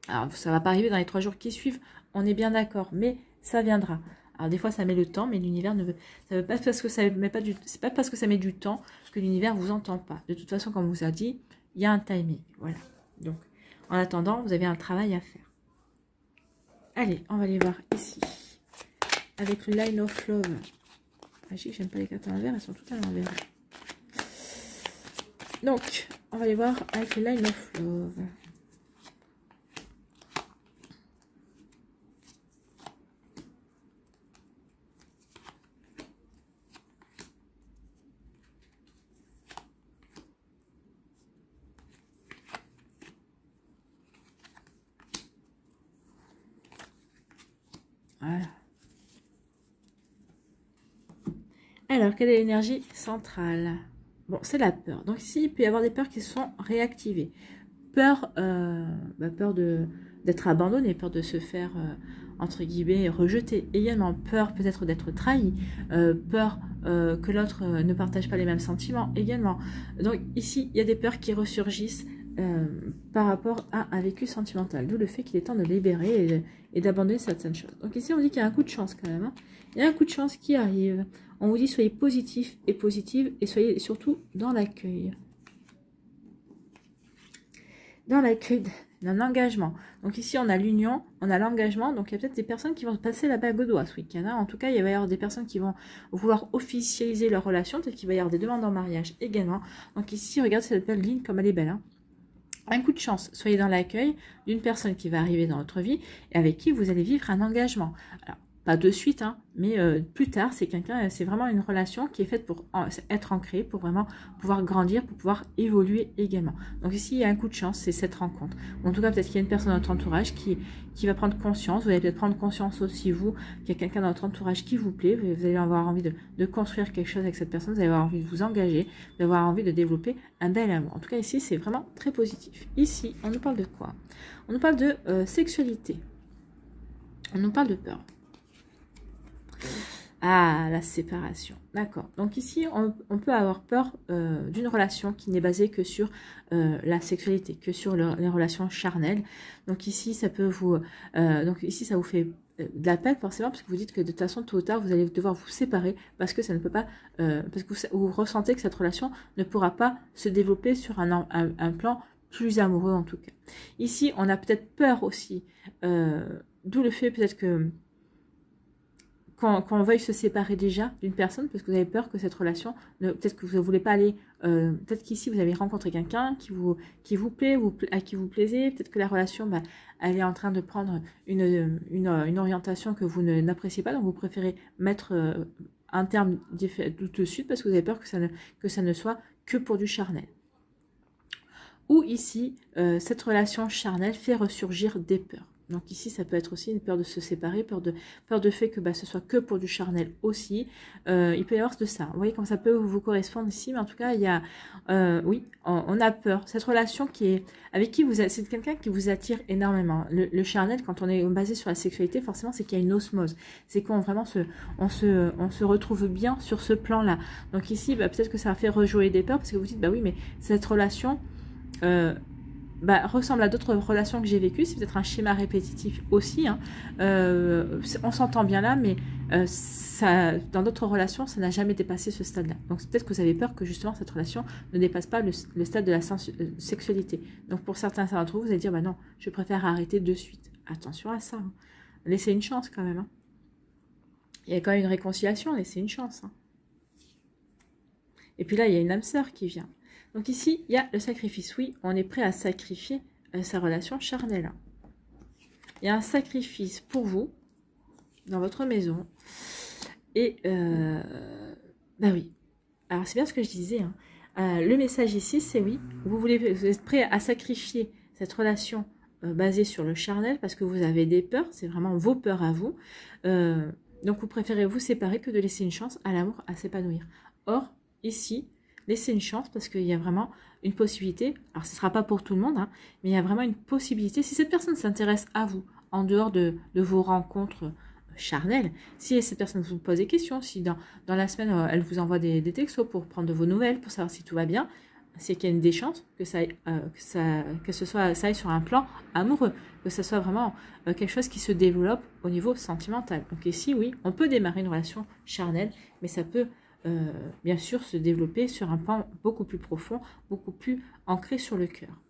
Alors, ça ne va pas arriver dans les 3 jours qui suivent, on est bien d'accord, mais ça viendra. Alors des fois ça met le temps, mais l'univers ne veut, ça veut pas parce que ça met pas c'est pas parce que ça met du temps que l'univers vous entend pas. De toute façon, comme on vous a dit, il y a un timing, voilà. Donc en attendant, vous avez un travail à faire. Allez, on va aller voir ici avec le Line of Love. Magique, j'aime pas les cartes à l'envers, elles sont toutes à l'envers. Donc on va aller voir avec le Line of Love. Voilà. Alors, quelle est l'énergie centrale? Bon, c'est la peur. Donc ici, il peut y avoir des peurs qui sont réactivées. Peur, peur d'être abandonné, peur de se faire, entre guillemets, rejeter. Également, peur peut-être d'être trahi. Peur que l'autre ne partage pas les mêmes sentiments. Également. Donc ici, il y a des peurs qui ressurgissent par rapport à un vécu sentimental. D'où le fait qu'il est temps de libérer et d'abandonner certaines choses. Donc ici, on dit qu'il y a un coup de chance quand même. Hein. Il y a un coup de chance qui arrive. On vous dit soyez positif et positive et soyez surtout dans l'accueil. Dans l'accueil d'un engagement. Donc ici, on a l'union, on a l'engagement. Donc il y a peut-être des personnes qui vont passer la bague au doigt ce week-end. Hein. En tout cas, il va y avoir des personnes qui vont vouloir officialiser leur relation. Peut-être qu'il va y avoir des demandes en mariage également. Donc ici, regarde cette belle ligne comme elle est belle. Hein. Un coup de chance, soyez dans l'accueil d'une personne qui va arriver dans votre vie et avec qui vous allez vivre un engagement. Alors, pas de suite, hein, mais plus tard, c'est quelqu'un, c'est vraiment une relation qui est faite pour être ancrée, pour vraiment pouvoir grandir, pour pouvoir évoluer également. Donc ici, il y a un coup de chance, c'est cette rencontre. En tout cas, peut-être qu'il y a une personne dans votre entourage qui va prendre conscience. Vous allez peut-être prendre conscience aussi, vous, qu'il y a quelqu'un dans votre entourage qui vous plaît. Vous allez avoir envie de construire quelque chose avec cette personne. Vous allez avoir envie de vous engager, d'avoir envie de développer un bel amour. En tout cas, ici, c'est vraiment très positif. Ici, on nous parle de quoi? On nous parle de sexualité. On nous parle de peur. Ah, la séparation. D'accord. Donc ici, on peut avoir peur d'une relation qui n'est basée que sur la sexualité, que sur les relations charnelles. Donc ici, ça peut vous... ça vous fait de la peine forcément, parce que vous dites que de toute façon, tôt ou tard, vous allez devoir vous séparer parce que ça ne peut pas... parce que vous ressentez que cette relation ne pourra pas se développer sur un plan plus amoureux en tout cas. Ici, on a peut-être peur aussi, d'où le fait peut-être que... Qu'on veuille se séparer déjà d'une personne parce que vous avez peur que cette relation, peut-être que vous ne voulez pas aller, peut-être qu'ici vous avez rencontré quelqu'un qui vous plaît, à qui vous plaisez, peut-être que la relation, elle est en train de prendre une orientation que vous n'appréciez pas, donc vous préférez mettre un terme tout de suite parce que vous avez peur que ça ne soit que pour du charnel. Ou ici, cette relation charnelle fait ressurgir des peurs. Donc ici, ça peut être aussi une peur de se séparer, peur de fait que ce soit que pour du charnel aussi. Il peut y avoir de ça. Vous voyez comme ça peut vous correspondre ici, mais en tout cas, il y a, oui, on a peur. Cette relation avec qui c'est quelqu'un qui vous attire énormément. Le charnel, quand on est basé sur la sexualité, forcément, c'est qu'il y a une osmose. C'est qu'on vraiment on se retrouve bien sur ce plan-là. Donc ici, peut-être que ça fait rejouer des peurs parce que vous dites, oui, mais cette relation... ressemble à d'autres relations que j'ai vécues. C'est peut-être un schéma répétitif aussi. Hein. On s'entend bien là, mais dans d'autres relations, ça n'a jamais dépassé ce stade-là. Donc peut-être que vous avez peur que justement cette relation ne dépasse pas le stade de la sexualité. Donc pour certains d'entre vous, vous allez dire, non, je préfère arrêter de suite. Attention à ça. Hein. Laissez une chance quand même. Hein. Il y a quand même une réconciliation, laissez une chance. Hein. Et puis là, il y a une âme sœur qui vient. Donc ici, il y a le sacrifice. Oui, on est prêt à sacrifier sa relation charnelle. Il y a un sacrifice pour vous, dans votre maison. Et, oui. Alors, c'est bien ce que je disais. Hein. Le message ici, c'est oui. Vous êtes prêt à sacrifier cette relation basée sur le charnel parce que vous avez des peurs. C'est vraiment vos peurs à vous. Donc, vous préférez vous séparer que de laisser une chance à l'amour à s'épanouir. Or, ici... laissez une chance parce qu'il y a vraiment une possibilité. Alors, ce ne sera pas pour tout le monde, hein, mais il y a vraiment une possibilité. Si cette personne s'intéresse à vous, en dehors de vos rencontres charnelles, si cette personne vous pose des questions, si dans la semaine, elle vous envoie des textos pour prendre de vos nouvelles, pour savoir si tout va bien, c'est qu'il y a une des chances que ça aille sur un plan amoureux, que ce soit vraiment quelque chose qui se développe au niveau sentimental. Donc ici, oui, on peut démarrer une relation charnelle, mais ça peut bien sûr se développer sur un plan beaucoup plus profond, beaucoup plus ancré sur le cœur.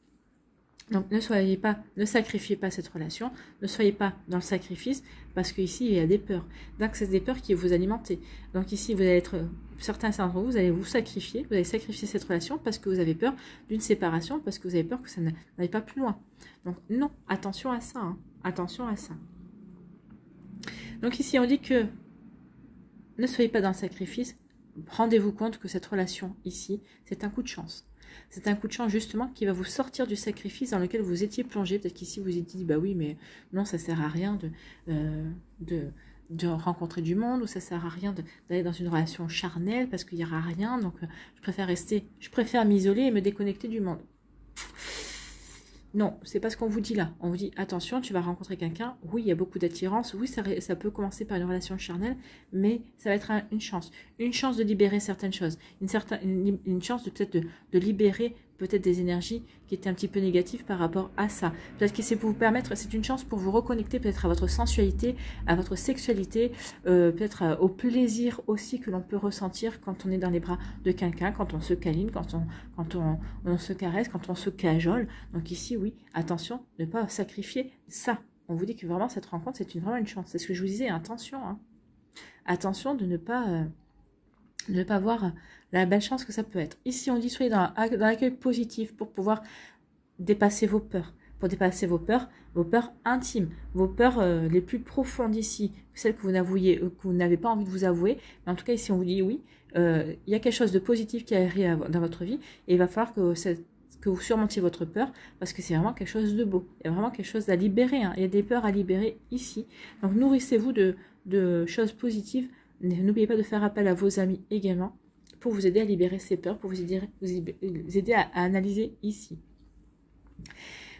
Donc ne sacrifiez pas cette relation, ne soyez pas dans le sacrifice, parce qu'ici il y a des peurs. Donc c'est des peurs qui vous alimentent. Donc ici vous allez être, certains d'entre vous, vous allez vous sacrifier, vous allez sacrifier cette relation parce que vous avez peur d'une séparation, parce que vous avez peur que ça n'aille pas plus loin. Donc non, attention à ça, hein. Attention à ça. Donc ici on dit que ne soyez pas dans le sacrifice, rendez-vous compte que cette relation ici, c'est un coup de chance. C'est un coup de chance justement qui va vous sortir du sacrifice dans lequel vous étiez plongé. Peut-être qu'ici vous vous êtes dit, bah oui, mais non, ça sert à rien de rencontrer du monde, ou ça sert à rien d'aller dans une relation charnelle parce qu'il n'y aura rien. Donc je préfère m'isoler et me déconnecter du monde. Non, c'est pas ce qu'on vous dit là. On vous dit, attention, tu vas rencontrer quelqu'un. Oui, il y a beaucoup d'attirance. Oui, ça peut commencer par une relation charnelle, mais ça va être une chance. Une chance de libérer certaines choses. Une chance de peut-être de libérer peut-être des énergies qui étaient un petit peu négatives par rapport à ça. Peut-être que c'est pour vous permettre, c'est une chance pour vous reconnecter peut-être à votre sensualité, à votre sexualité, peut-être au plaisir aussi que l'on peut ressentir quand on est dans les bras de quelqu'un, quand on se câline, quand on se caresse, quand on se cajole. Donc ici, oui, attention, ne pas sacrifier ça. On vous dit que vraiment cette rencontre, c'est vraiment une chance. C'est ce que je vous disais, attention. Hein. Attention de ne pas voir la belle chance que ça peut être. Ici, on dit soyez dans l'accueil positif pour pouvoir dépasser vos peurs. Pour dépasser vos peurs intimes, vos peurs les plus profondes ici, celles que vous n'avez pas envie de vous avouer. Mais en tout cas, ici, on vous dit oui, il y a quelque chose de positif qui arrive dans votre vie et il va falloir que vous surmontiez votre peur parce que c'est vraiment quelque chose de beau. Il y a vraiment quelque chose à libérer. Hein. Il y a des peurs à libérer ici. Donc, nourrissez-vous de choses positives. N'oubliez pas de faire appel à vos amis également pour vous aider à libérer ces peurs, pour vous aider à analyser ici.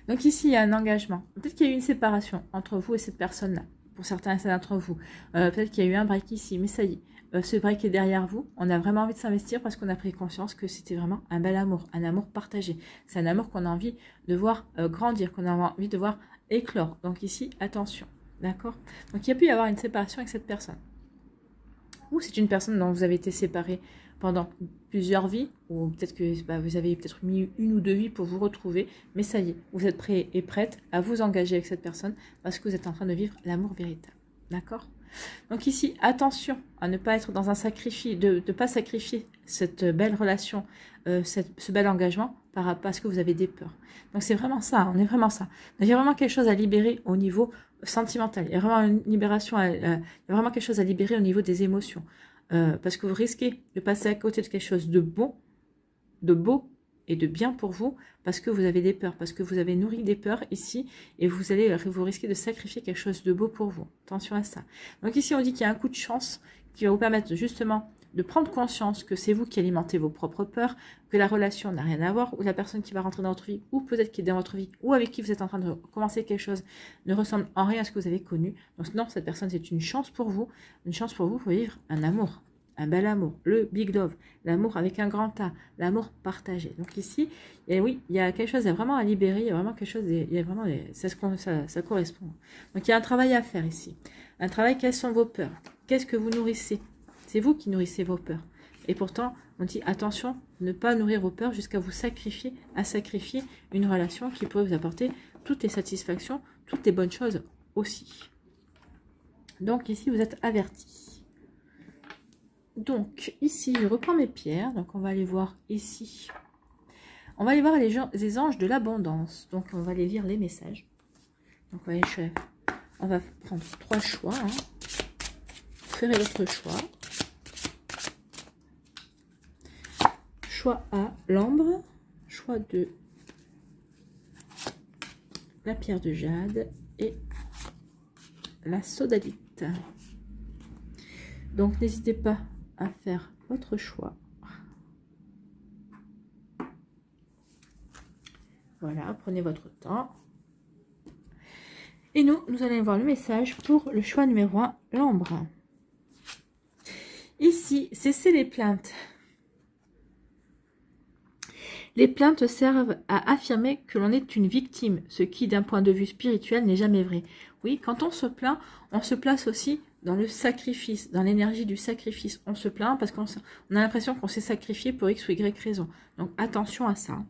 Donc ici, il y a un engagement. Peut-être qu'il y a eu une séparation entre vous et cette personne-là. Pour certains d'entre vous. Peut-être qu'il y a eu un break ici, mais ça y est. Ce break est derrière vous. On a vraiment envie de s'investir parce qu'on a pris conscience que c'était vraiment un bel amour, un amour partagé. C'est un amour qu'on a envie de voir grandir, qu'on a envie de voir éclore. Donc ici, attention. D'accord? Donc il y a pu y avoir une séparation avec cette personne. Ou c'est une personne dont vous avez été séparé pendant plusieurs vies, ou peut-être que vous avez peut-être mis une ou deux vies pour vous retrouver, mais ça y est, vous êtes prêt et prête à vous engager avec cette personne parce que vous êtes en train de vivre l'amour véritable. D'accord? Donc ici, attention à ne pas être dans un sacrifice, de ne pas sacrifier cette belle relation, ce bel engagement parce que vous avez des peurs. Donc c'est vraiment ça, on est vraiment ça. Donc, il y a vraiment quelque chose à libérer au niveau sentimental. Il y a vraiment une libération, il y a vraiment quelque chose à libérer au niveau des émotions. Parce que vous risquez de passer à côté de quelque chose de bon, de beau et de bien pour vous, parce que vous avez des peurs, parce que vous avez nourri des peurs ici, et vous risquez de sacrifier quelque chose de beau pour vous. Attention à ça. Donc ici, on dit qu'il y a un coup de chance qui va vous permettre justement de prendre conscience que c'est vous qui alimentez vos propres peurs, que la relation n'a rien à voir, ou la personne qui va rentrer dans votre vie, ou peut-être qui est dans votre vie, ou avec qui vous êtes en train de commencer quelque chose, ne ressemble en rien à ce que vous avez connu. Donc non, cette personne, c'est une chance pour vous pour vivre un amour, un bel amour, le big love, l'amour avec un grand A, l'amour partagé. Donc ici, oui, il y a quelque chose vraiment à libérer, il y a vraiment quelque chose, il y a vraiment, ça correspond. Donc il y a un travail à faire ici. Un travail, quelles sont vos peurs? Qu'est-ce que vous nourrissez? C'est vous qui nourrissez vos peurs. Et pourtant, on dit attention, ne pas nourrir vos peurs jusqu'à vous sacrifier une relation qui pourrait vous apporter toutes les satisfactions, toutes les bonnes choses aussi. Donc ici, vous êtes avertis. Donc ici, je reprends mes pierres. Donc on va aller voir ici. On va aller voir les anges de l'abondance. Donc on va aller lire les messages. Donc on va prendre 3 choix. Hein. Ferez votre choix. Choix A, l'ambre. Choix 2, la pierre de jade. Et la sodalite. Donc n'hésitez pas à faire votre choix. Voilà, prenez votre temps. Et nous allons voir le message pour le choix numéro 1, l'ambre. Ici, cessez les plaintes. Les plaintes servent à affirmer que l'on est une victime, ce qui, d'un point de vue spirituel, n'est jamais vrai. Oui, quand on se plaint, on se place aussi dans le sacrifice, dans l'énergie du sacrifice. On se plaint parce qu'on a l'impression qu'on s'est sacrifié pour X ou Y raison. Donc attention à ça.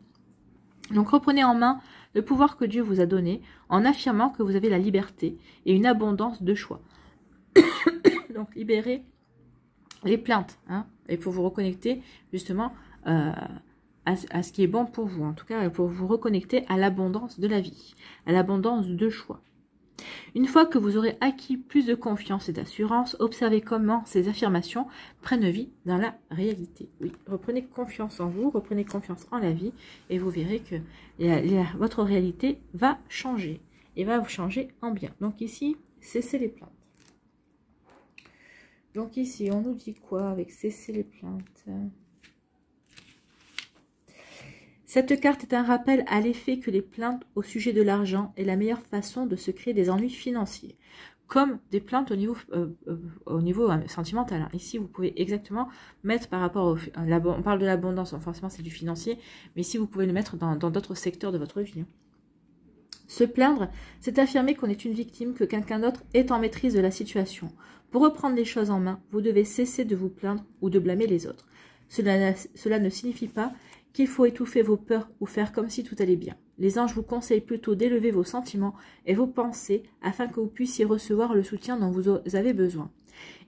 Donc reprenez en main le pouvoir que Dieu vous a donné en affirmant que vous avez la liberté et une abondance de choix. Donc libérez les plaintes, hein, et pour vous reconnecter justement à ce qui est bon pour vous, en tout cas pour vous reconnecter à l'abondance de la vie, à l'abondance de choix. Une fois que vous aurez acquis plus de confiance et d'assurance, observez comment ces affirmations prennent vie dans la réalité. Oui, reprenez confiance en vous, reprenez confiance en la vie, et vous verrez que votre réalité va changer, et va vous changer en bien. Donc ici, cessez les plaintes. Donc ici, on nous dit quoi avec cesser les plaintes? Cette carte est un rappel à l'effet que les plaintes au sujet de l'argent est la meilleure façon de se créer des ennuis financiers, comme des plaintes au niveau sentimental. Ici, vous pouvez exactement mettre par rapport on parle de l'abondance, forcément c'est du financier, mais ici vous pouvez le mettre dans d'autres secteurs de votre vie. Se plaindre, c'est affirmer qu'on est une victime, que quelqu'un d'autre est en maîtrise de la situation. Pour reprendre les choses en main, vous devez cesser de vous plaindre ou de blâmer les autres. Cela ne signifie pas qu'il faut étouffer vos peurs ou faire comme si tout allait bien. Les anges vous conseillent plutôt d'élever vos sentiments et vos pensées afin que vous puissiez recevoir le soutien dont vous avez besoin.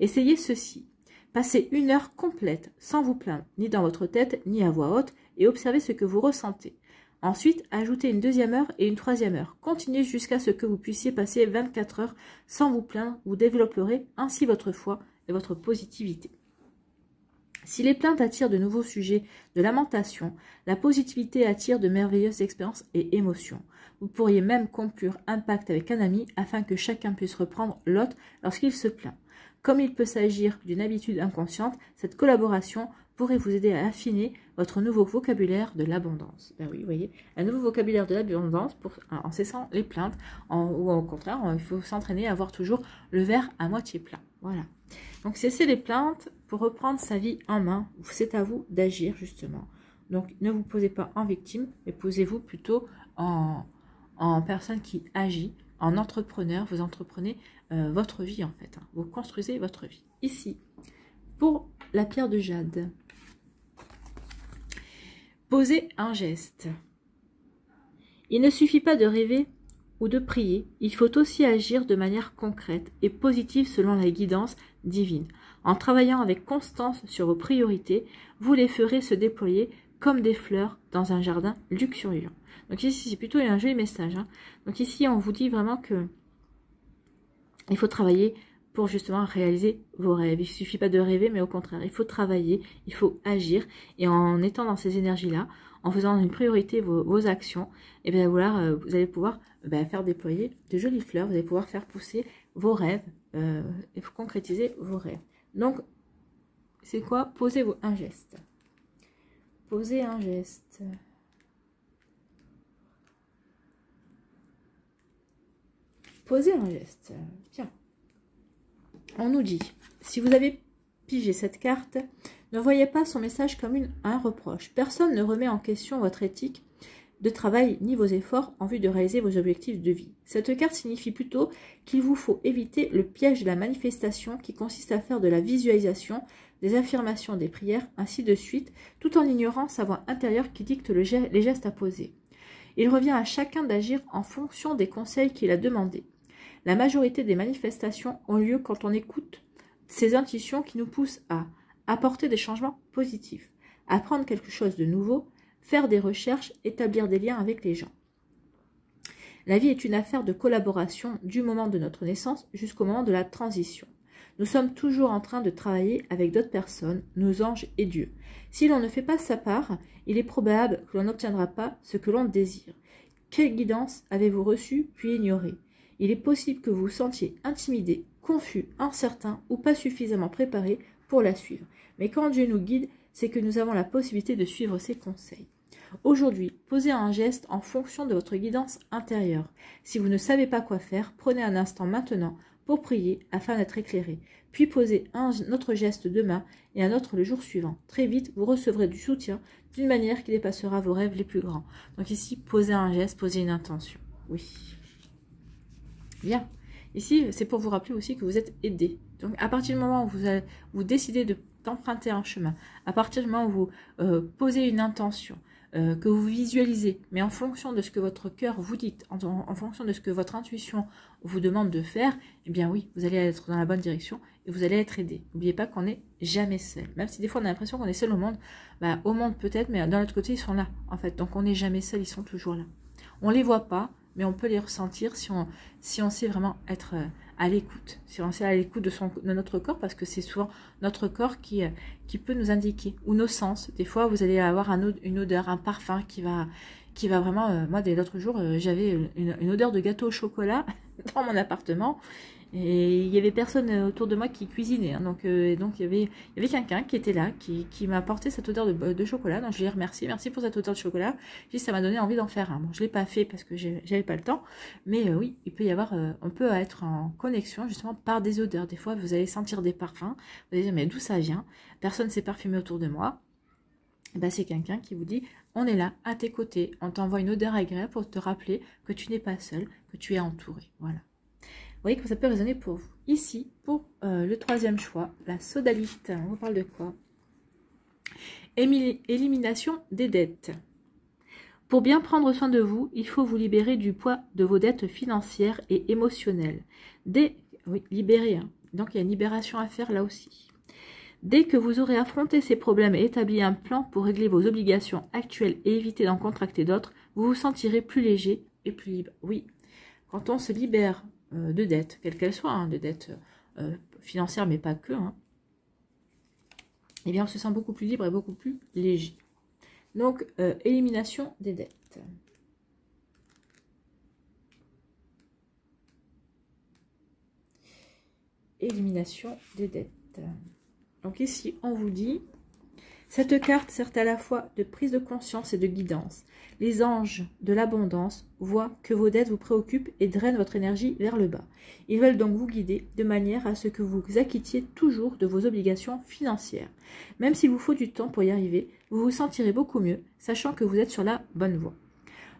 Essayez ceci. Passez 1 heure complète sans vous plaindre, ni dans votre tête, ni à voix haute, et observez ce que vous ressentez. Ensuite, ajoutez une 2e heure et une 3e heure. Continuez jusqu'à ce que vous puissiez passer 24 heures sans vous plaindre. Vous développerez ainsi votre foi et votre positivité. Si les plaintes attirent de nouveaux sujets de lamentation, la positivité attire de merveilleuses expériences et émotions. Vous pourriez même conclure un pacte avec un ami afin que chacun puisse reprendre l'autre lorsqu'il se plaint. Comme il peut s'agir d'une habitude inconsciente, cette collaboration pourrait vous aider à affiner votre nouveau vocabulaire de l'abondance. Ben oui, vous voyez, un nouveau vocabulaire de l'abondance en cessant les plaintes, ou au contraire, il faut s'entraîner à avoir toujours le verre à moitié plein. Voilà. Donc cessez les plaintes pour reprendre sa vie en main. C'est à vous d'agir justement. Donc ne vous posez pas en victime, mais posez-vous plutôt en personne qui agit, en entrepreneur. Vous entreprenez votre vie en fait. Vous construisez votre vie. Ici, pour la pierre de jade, posez un geste. Il ne suffit pas de rêver ou de prier, il faut aussi agir de manière concrète et positive selon la guidance divine. En travaillant avec constance sur vos priorités, vous les ferez se déployer comme des fleurs dans un jardin luxuriant. Donc ici, c'est plutôt un joli message. Donc ici, on vous dit vraiment que il faut travailler pour justement réaliser vos rêves. Il ne suffit pas de rêver, mais au contraire, il faut travailler, il faut agir. Et en étant dans ces énergies-là, en faisant une priorité vos actions, et bien voilà, vous allez pouvoir faire déployer de jolies fleurs, vous allez pouvoir faire pousser vos rêves, et concrétiser vos rêves. Donc, c'est quoi? Posez un geste. Posez un geste. Posez un geste. Tiens. On nous dit, si vous avez pigé cette carte, ne voyez pas son message comme un reproche. Personne ne remet en question votre éthique de travail ni vos efforts en vue de réaliser vos objectifs de vie. Cette carte signifie plutôt qu'il vous faut éviter le piège de la manifestation qui consiste à faire de la visualisation, des affirmations, des prières, ainsi de suite, tout en ignorant sa voix intérieure qui dicte les gestes à poser. Il revient à chacun d'agir en fonction des conseils qu'il a demandés. La majorité des manifestations ont lieu quand on écoute ces intuitions qui nous poussent à apporter des changements positifs, apprendre quelque chose de nouveau, faire des recherches, établir des liens avec les gens. La vie est une affaire de collaboration du moment de notre naissance jusqu'au moment de la transition. Nous sommes toujours en train de travailler avec d'autres personnes, nos anges et Dieu. Si l'on ne fait pas sa part, il est probable que l'on n'obtiendra pas ce que l'on désire. Quelle guidance avez-vous reçue puis ignorée? Il est possible que vous vous sentiez intimidé, confus, incertain ou pas suffisamment préparé pour la suivre. Mais quand Dieu nous guide, c'est que nous avons la possibilité de suivre ses conseils. Aujourd'hui, posez un geste en fonction de votre guidance intérieure. Si vous ne savez pas quoi faire, prenez un instant maintenant pour prier afin d'être éclairé. Puis posez un autre geste demain et un autre le jour suivant. Très vite, vous recevrez du soutien d'une manière qui dépassera vos rêves les plus grands. Donc ici, posez un geste, posez une intention. Oui. Bien. Ici, c'est pour vous rappeler aussi que vous êtes aidé. Donc à partir du moment où vous décidez d'emprunter un chemin, à partir du moment où vous posez une intention, que vous visualisez, mais en fonction de ce que votre cœur vous dit, en fonction de ce que votre intuition vous demande de faire, eh bien oui, vous allez être dans la bonne direction et vous allez être aidé. N'oubliez pas qu'on n'est jamais seul. Même si des fois on a l'impression qu'on est seul au monde, bah, au monde peut-être, mais d'un autre côté, ils sont là, en fait. Donc on n'est jamais seul, ils sont toujours là. On ne les voit pas, mais on peut les ressentir si on sait vraiment être à l'écoute. Si on sait à l'écoute de notre corps, parce que c'est souvent notre corps qui peut nous indiquer, ou nos sens. Des fois, vous allez avoir une odeur, un parfum qui va vraiment... moi, dès l'autre jour, j'avais une odeur de gâteau au chocolat dans mon appartement. Et il y avait personne autour de moi qui cuisinait. Hein. Donc il y avait quelqu'un qui était là, qui m'a apporté cette odeur de chocolat. Donc je lui ai remercié. Merci pour cette odeur de chocolat. J'ai dit, ça m'a donné envie d'en faire un. Bon, je ne l'ai pas fait parce que j'avais pas le temps. Mais oui, il peut y avoir, on peut être en connexion justement par des odeurs. Des fois, vous allez sentir des parfums. Vous allez dire, mais d'où ça vient? Personne ne s'est parfumé autour de moi. Ben, c'est quelqu'un qui vous dit, on est là, à tes côtés. On t'envoie une odeur agréable pour te rappeler que tu n'es pas seul, que tu es entouré. Voilà. Vous voyez que ça peut résonner pour vous. Ici, pour le troisième choix, la sodalite. On vous parle de quoi? Élimination des dettes. Pour bien prendre soin de vous, il faut vous libérer du poids de vos dettes financières et émotionnelles. Oui, libérer. Hein. Donc, il y a une libération à faire là aussi. Dès que vous aurez affronté ces problèmes et établi un plan pour régler vos obligations actuelles et éviter d'en contracter d'autres, vous vous sentirez plus léger et plus libre. Oui, quand on se libère de dettes, quelles qu'elles soient, hein, de dettes financières, mais pas que, hein, eh bien, on se sent beaucoup plus libre et beaucoup plus léger. Donc, élimination des dettes. Élimination des dettes. Donc ici, on vous dit, cette carte sert à la fois de prise de conscience et de guidance. Les anges de l'abondance voient que vos dettes vous préoccupent et drainent votre énergie vers le bas. Ils veulent donc vous guider de manière à ce que vous acquittiez toujours de vos obligations financières. Même s'il vous faut du temps pour y arriver, vous vous sentirez beaucoup mieux, sachant que vous êtes sur la bonne voie.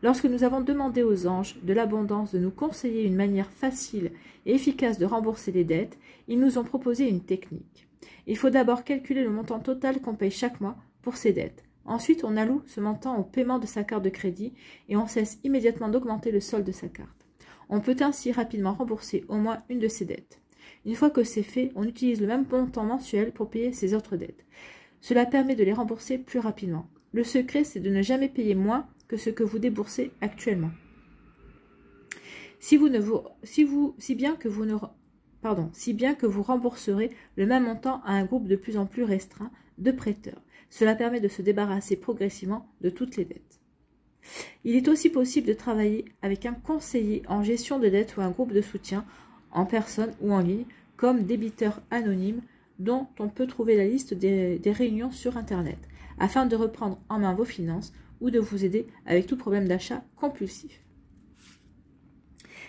Lorsque nous avons demandé aux anges de l'abondance de nous conseiller une manière facile et efficace de rembourser les dettes, ils nous ont proposé une technique. Il faut d'abord calculer le montant total qu'on paye chaque mois pour ces dettes. Ensuite, on alloue ce montant au paiement de sa carte de crédit et on cesse immédiatement d'augmenter le solde de sa carte. On peut ainsi rapidement rembourser au moins une de ses dettes. Une fois que c'est fait, on utilise le même montant mensuel pour payer ses autres dettes. Cela permet de les rembourser plus rapidement. Le secret, c'est de ne jamais payer moins que ce que vous déboursez actuellement. Si bien que vous rembourserez le même montant à un groupe de plus en plus restreint de prêteurs. Cela permet de se débarrasser progressivement de toutes les dettes. Il est aussi possible de travailler avec un conseiller en gestion de dettes ou un groupe de soutien en personne ou en ligne, comme débiteur anonyme, dont on peut trouver la liste des réunions sur Internet, afin de reprendre en main vos finances ou de vous aider avec tout problème d'achat compulsif.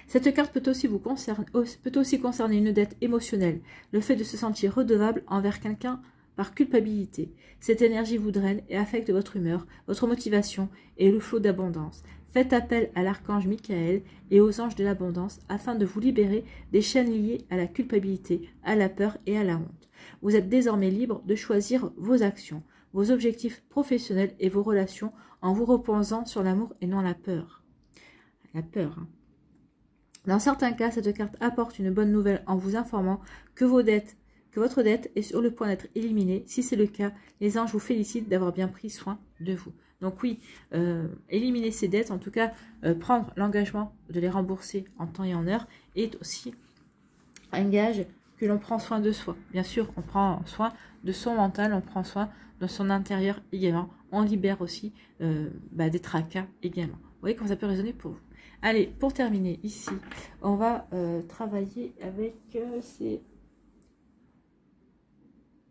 Cette carte peut aussi concerner une dette émotionnelle, le fait de se sentir redevable envers quelqu'un par culpabilité. Cette énergie vous draine et affecte votre humeur, votre motivation et le flot d'abondance. Faites appel à l'archange Michael et aux anges de l'abondance afin de vous libérer des chaînes liées à la culpabilité, à la peur et à la honte. Vous êtes désormais libre de choisir vos actions, vos objectifs professionnels et vos relations en vous reposant sur l'amour et non la peur. La peur, hein. Dans certains cas, cette carte apporte une bonne nouvelle en vous informant que votre dette est sur le point d'être éliminée. Si c'est le cas, les anges vous félicitent d'avoir bien pris soin de vous. Donc oui, éliminer ces dettes, en tout cas, prendre l'engagement de les rembourser en temps et en heure, est aussi un gage que l'on prend soin de soi. Bien sûr, on prend soin de son mental, on prend soin de son intérieur également. On libère aussi des tracas également. Vous voyez comment ça peut résonner pour vous. Allez, pour terminer, ici, on va travailler avec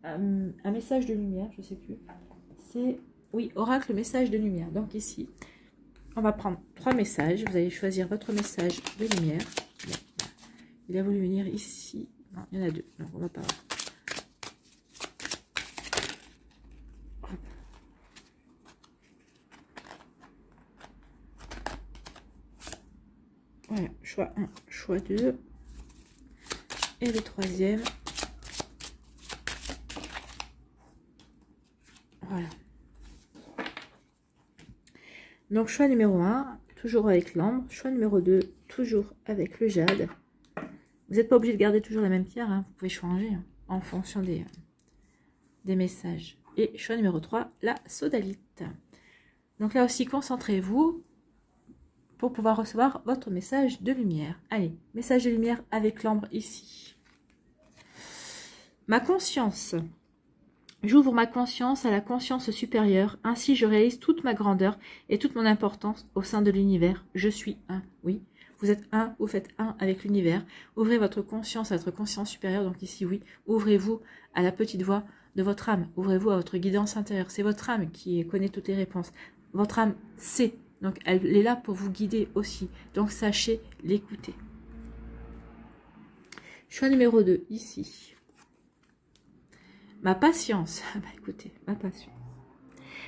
un message de lumière, je ne sais plus. C'est, oui, oracle message de lumière. Donc ici, on va prendre 3 messages. Vous allez choisir votre message de lumière. Il a voulu venir ici. Non, il y en a deux. Donc, on va pas voir. Voilà, choix 1, choix 2. Et le troisième. Voilà. Donc, choix numéro 1, toujours avec l'ambre. Choix numéro 2, toujours avec le jade. Vous n'êtes pas obligé de garder toujours la même pierre. Hein. Vous pouvez changer en fonction des messages. Et choix numéro 3, la sodalite. Donc là aussi, concentrez-vous pour pouvoir recevoir votre message de lumière. Allez, message de lumière avec l'ambre ici. Ma conscience. J'ouvre ma conscience à la conscience supérieure. Ainsi, je réalise toute ma grandeur et toute mon importance au sein de l'univers. Je suis un. Oui, vous êtes un, vous faites un avec l'univers. Ouvrez votre conscience à votre conscience supérieure. Donc ici, oui, ouvrez-vous à la petite voix de votre âme. Ouvrez-vous à votre guidance intérieure. C'est votre âme qui connaît toutes les réponses. Votre âme sait. Donc, elle est là pour vous guider aussi. Donc, sachez l'écouter. Choix numéro 2, ici. Ma patience. Bah, écoutez, ma patience.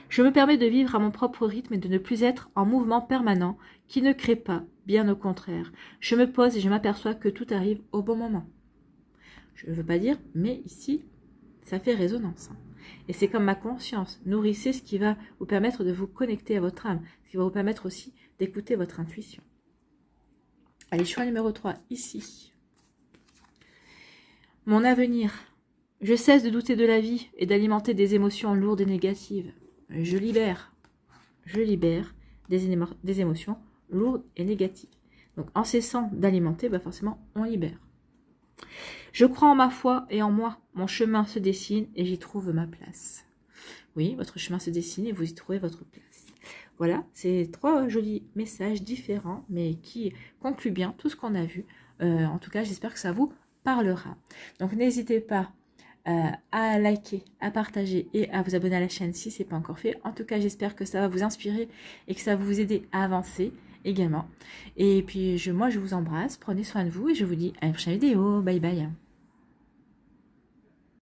Je me permets de vivre à mon propre rythme et de ne plus être en mouvement permanent qui ne crée pas, bien au contraire. Je me pose et je m'aperçois que tout arrive au bon moment. Je ne veux pas dire, mais ici, ça fait résonance. Et c'est comme ma conscience. Nourrissez ce qui va vous permettre de vous connecter à votre âme. Ce qui va vous permettre aussi d'écouter votre intuition. Allez, choix numéro 3, ici. Mon avenir. Je cesse de douter de la vie et d'alimenter des émotions lourdes et négatives. Je libère des émotions lourdes et négatives. Donc, en cessant d'alimenter, bah forcément, on libère. Je crois en ma foi et en moi. Mon chemin se dessine et j'y trouve ma place. Oui, votre chemin se dessine et vous y trouvez votre place. Voilà, c'est 3 jolis messages différents, mais qui concluent bien tout ce qu'on a vu. En tout cas, j'espère que ça vous parlera. Donc, n'hésitez pas à liker, à partager et à vous abonner à la chaîne si ce n'est pas encore fait. En tout cas, j'espère que ça va vous inspirer et que ça va vous aider à avancer également. Et puis, moi, je vous embrasse. Prenez soin de vous et je vous dis à une prochaine vidéo. Bye bye.